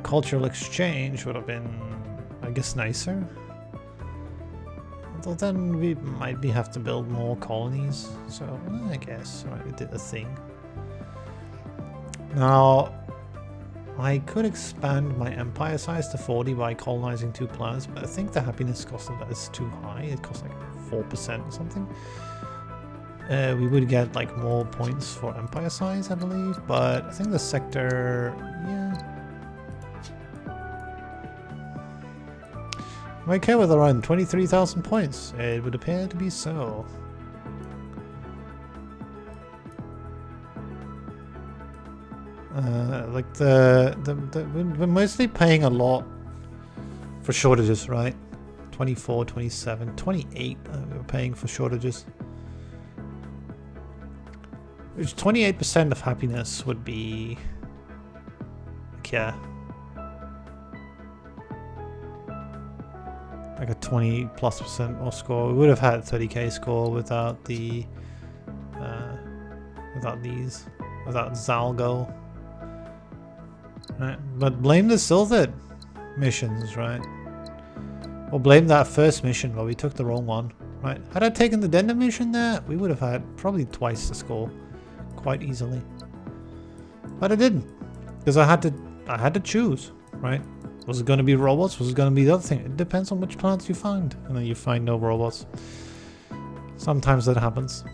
Cultural exchange would have been, I guess, nicer. Although then we might have to build more colonies, so I guess, right, we did a thing. Now, I could expand my empire size to 40 by colonizing 2 planets, but I think the happiness cost of that is too high. It costs like 4% or something. We would get like more points for empire size, I believe, but I think the sector, yeah. Am I okay with around 23,000 points? It would appear to be so. We're mostly paying a lot for shortages, right? 24, 27, 28 we're paying for shortages. Which 28% of happiness would be... yeah. Like a 20+% more score. We would have had 30k score without the without Zalgo. Right, but blame the Silthid missions, right? Or blame that first mission where we took the wrong one, right? Had I taken the Denda mission there, we would have had probably twice the score, quite easily. But I didn't, because I had to choose, right? Was it going to be robots? Was it going to be the other thing? It depends on which planets you find. And then you find no robots. Sometimes that happens.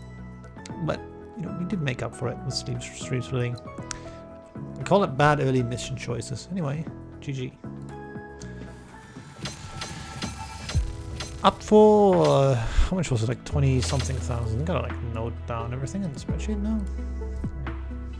But, we did make up for it with stream splitting. We call it bad early mission choices. Anyway, GG. Up for, how much was it? Like 20-something thousand. Gotta like note down everything in the spreadsheet now.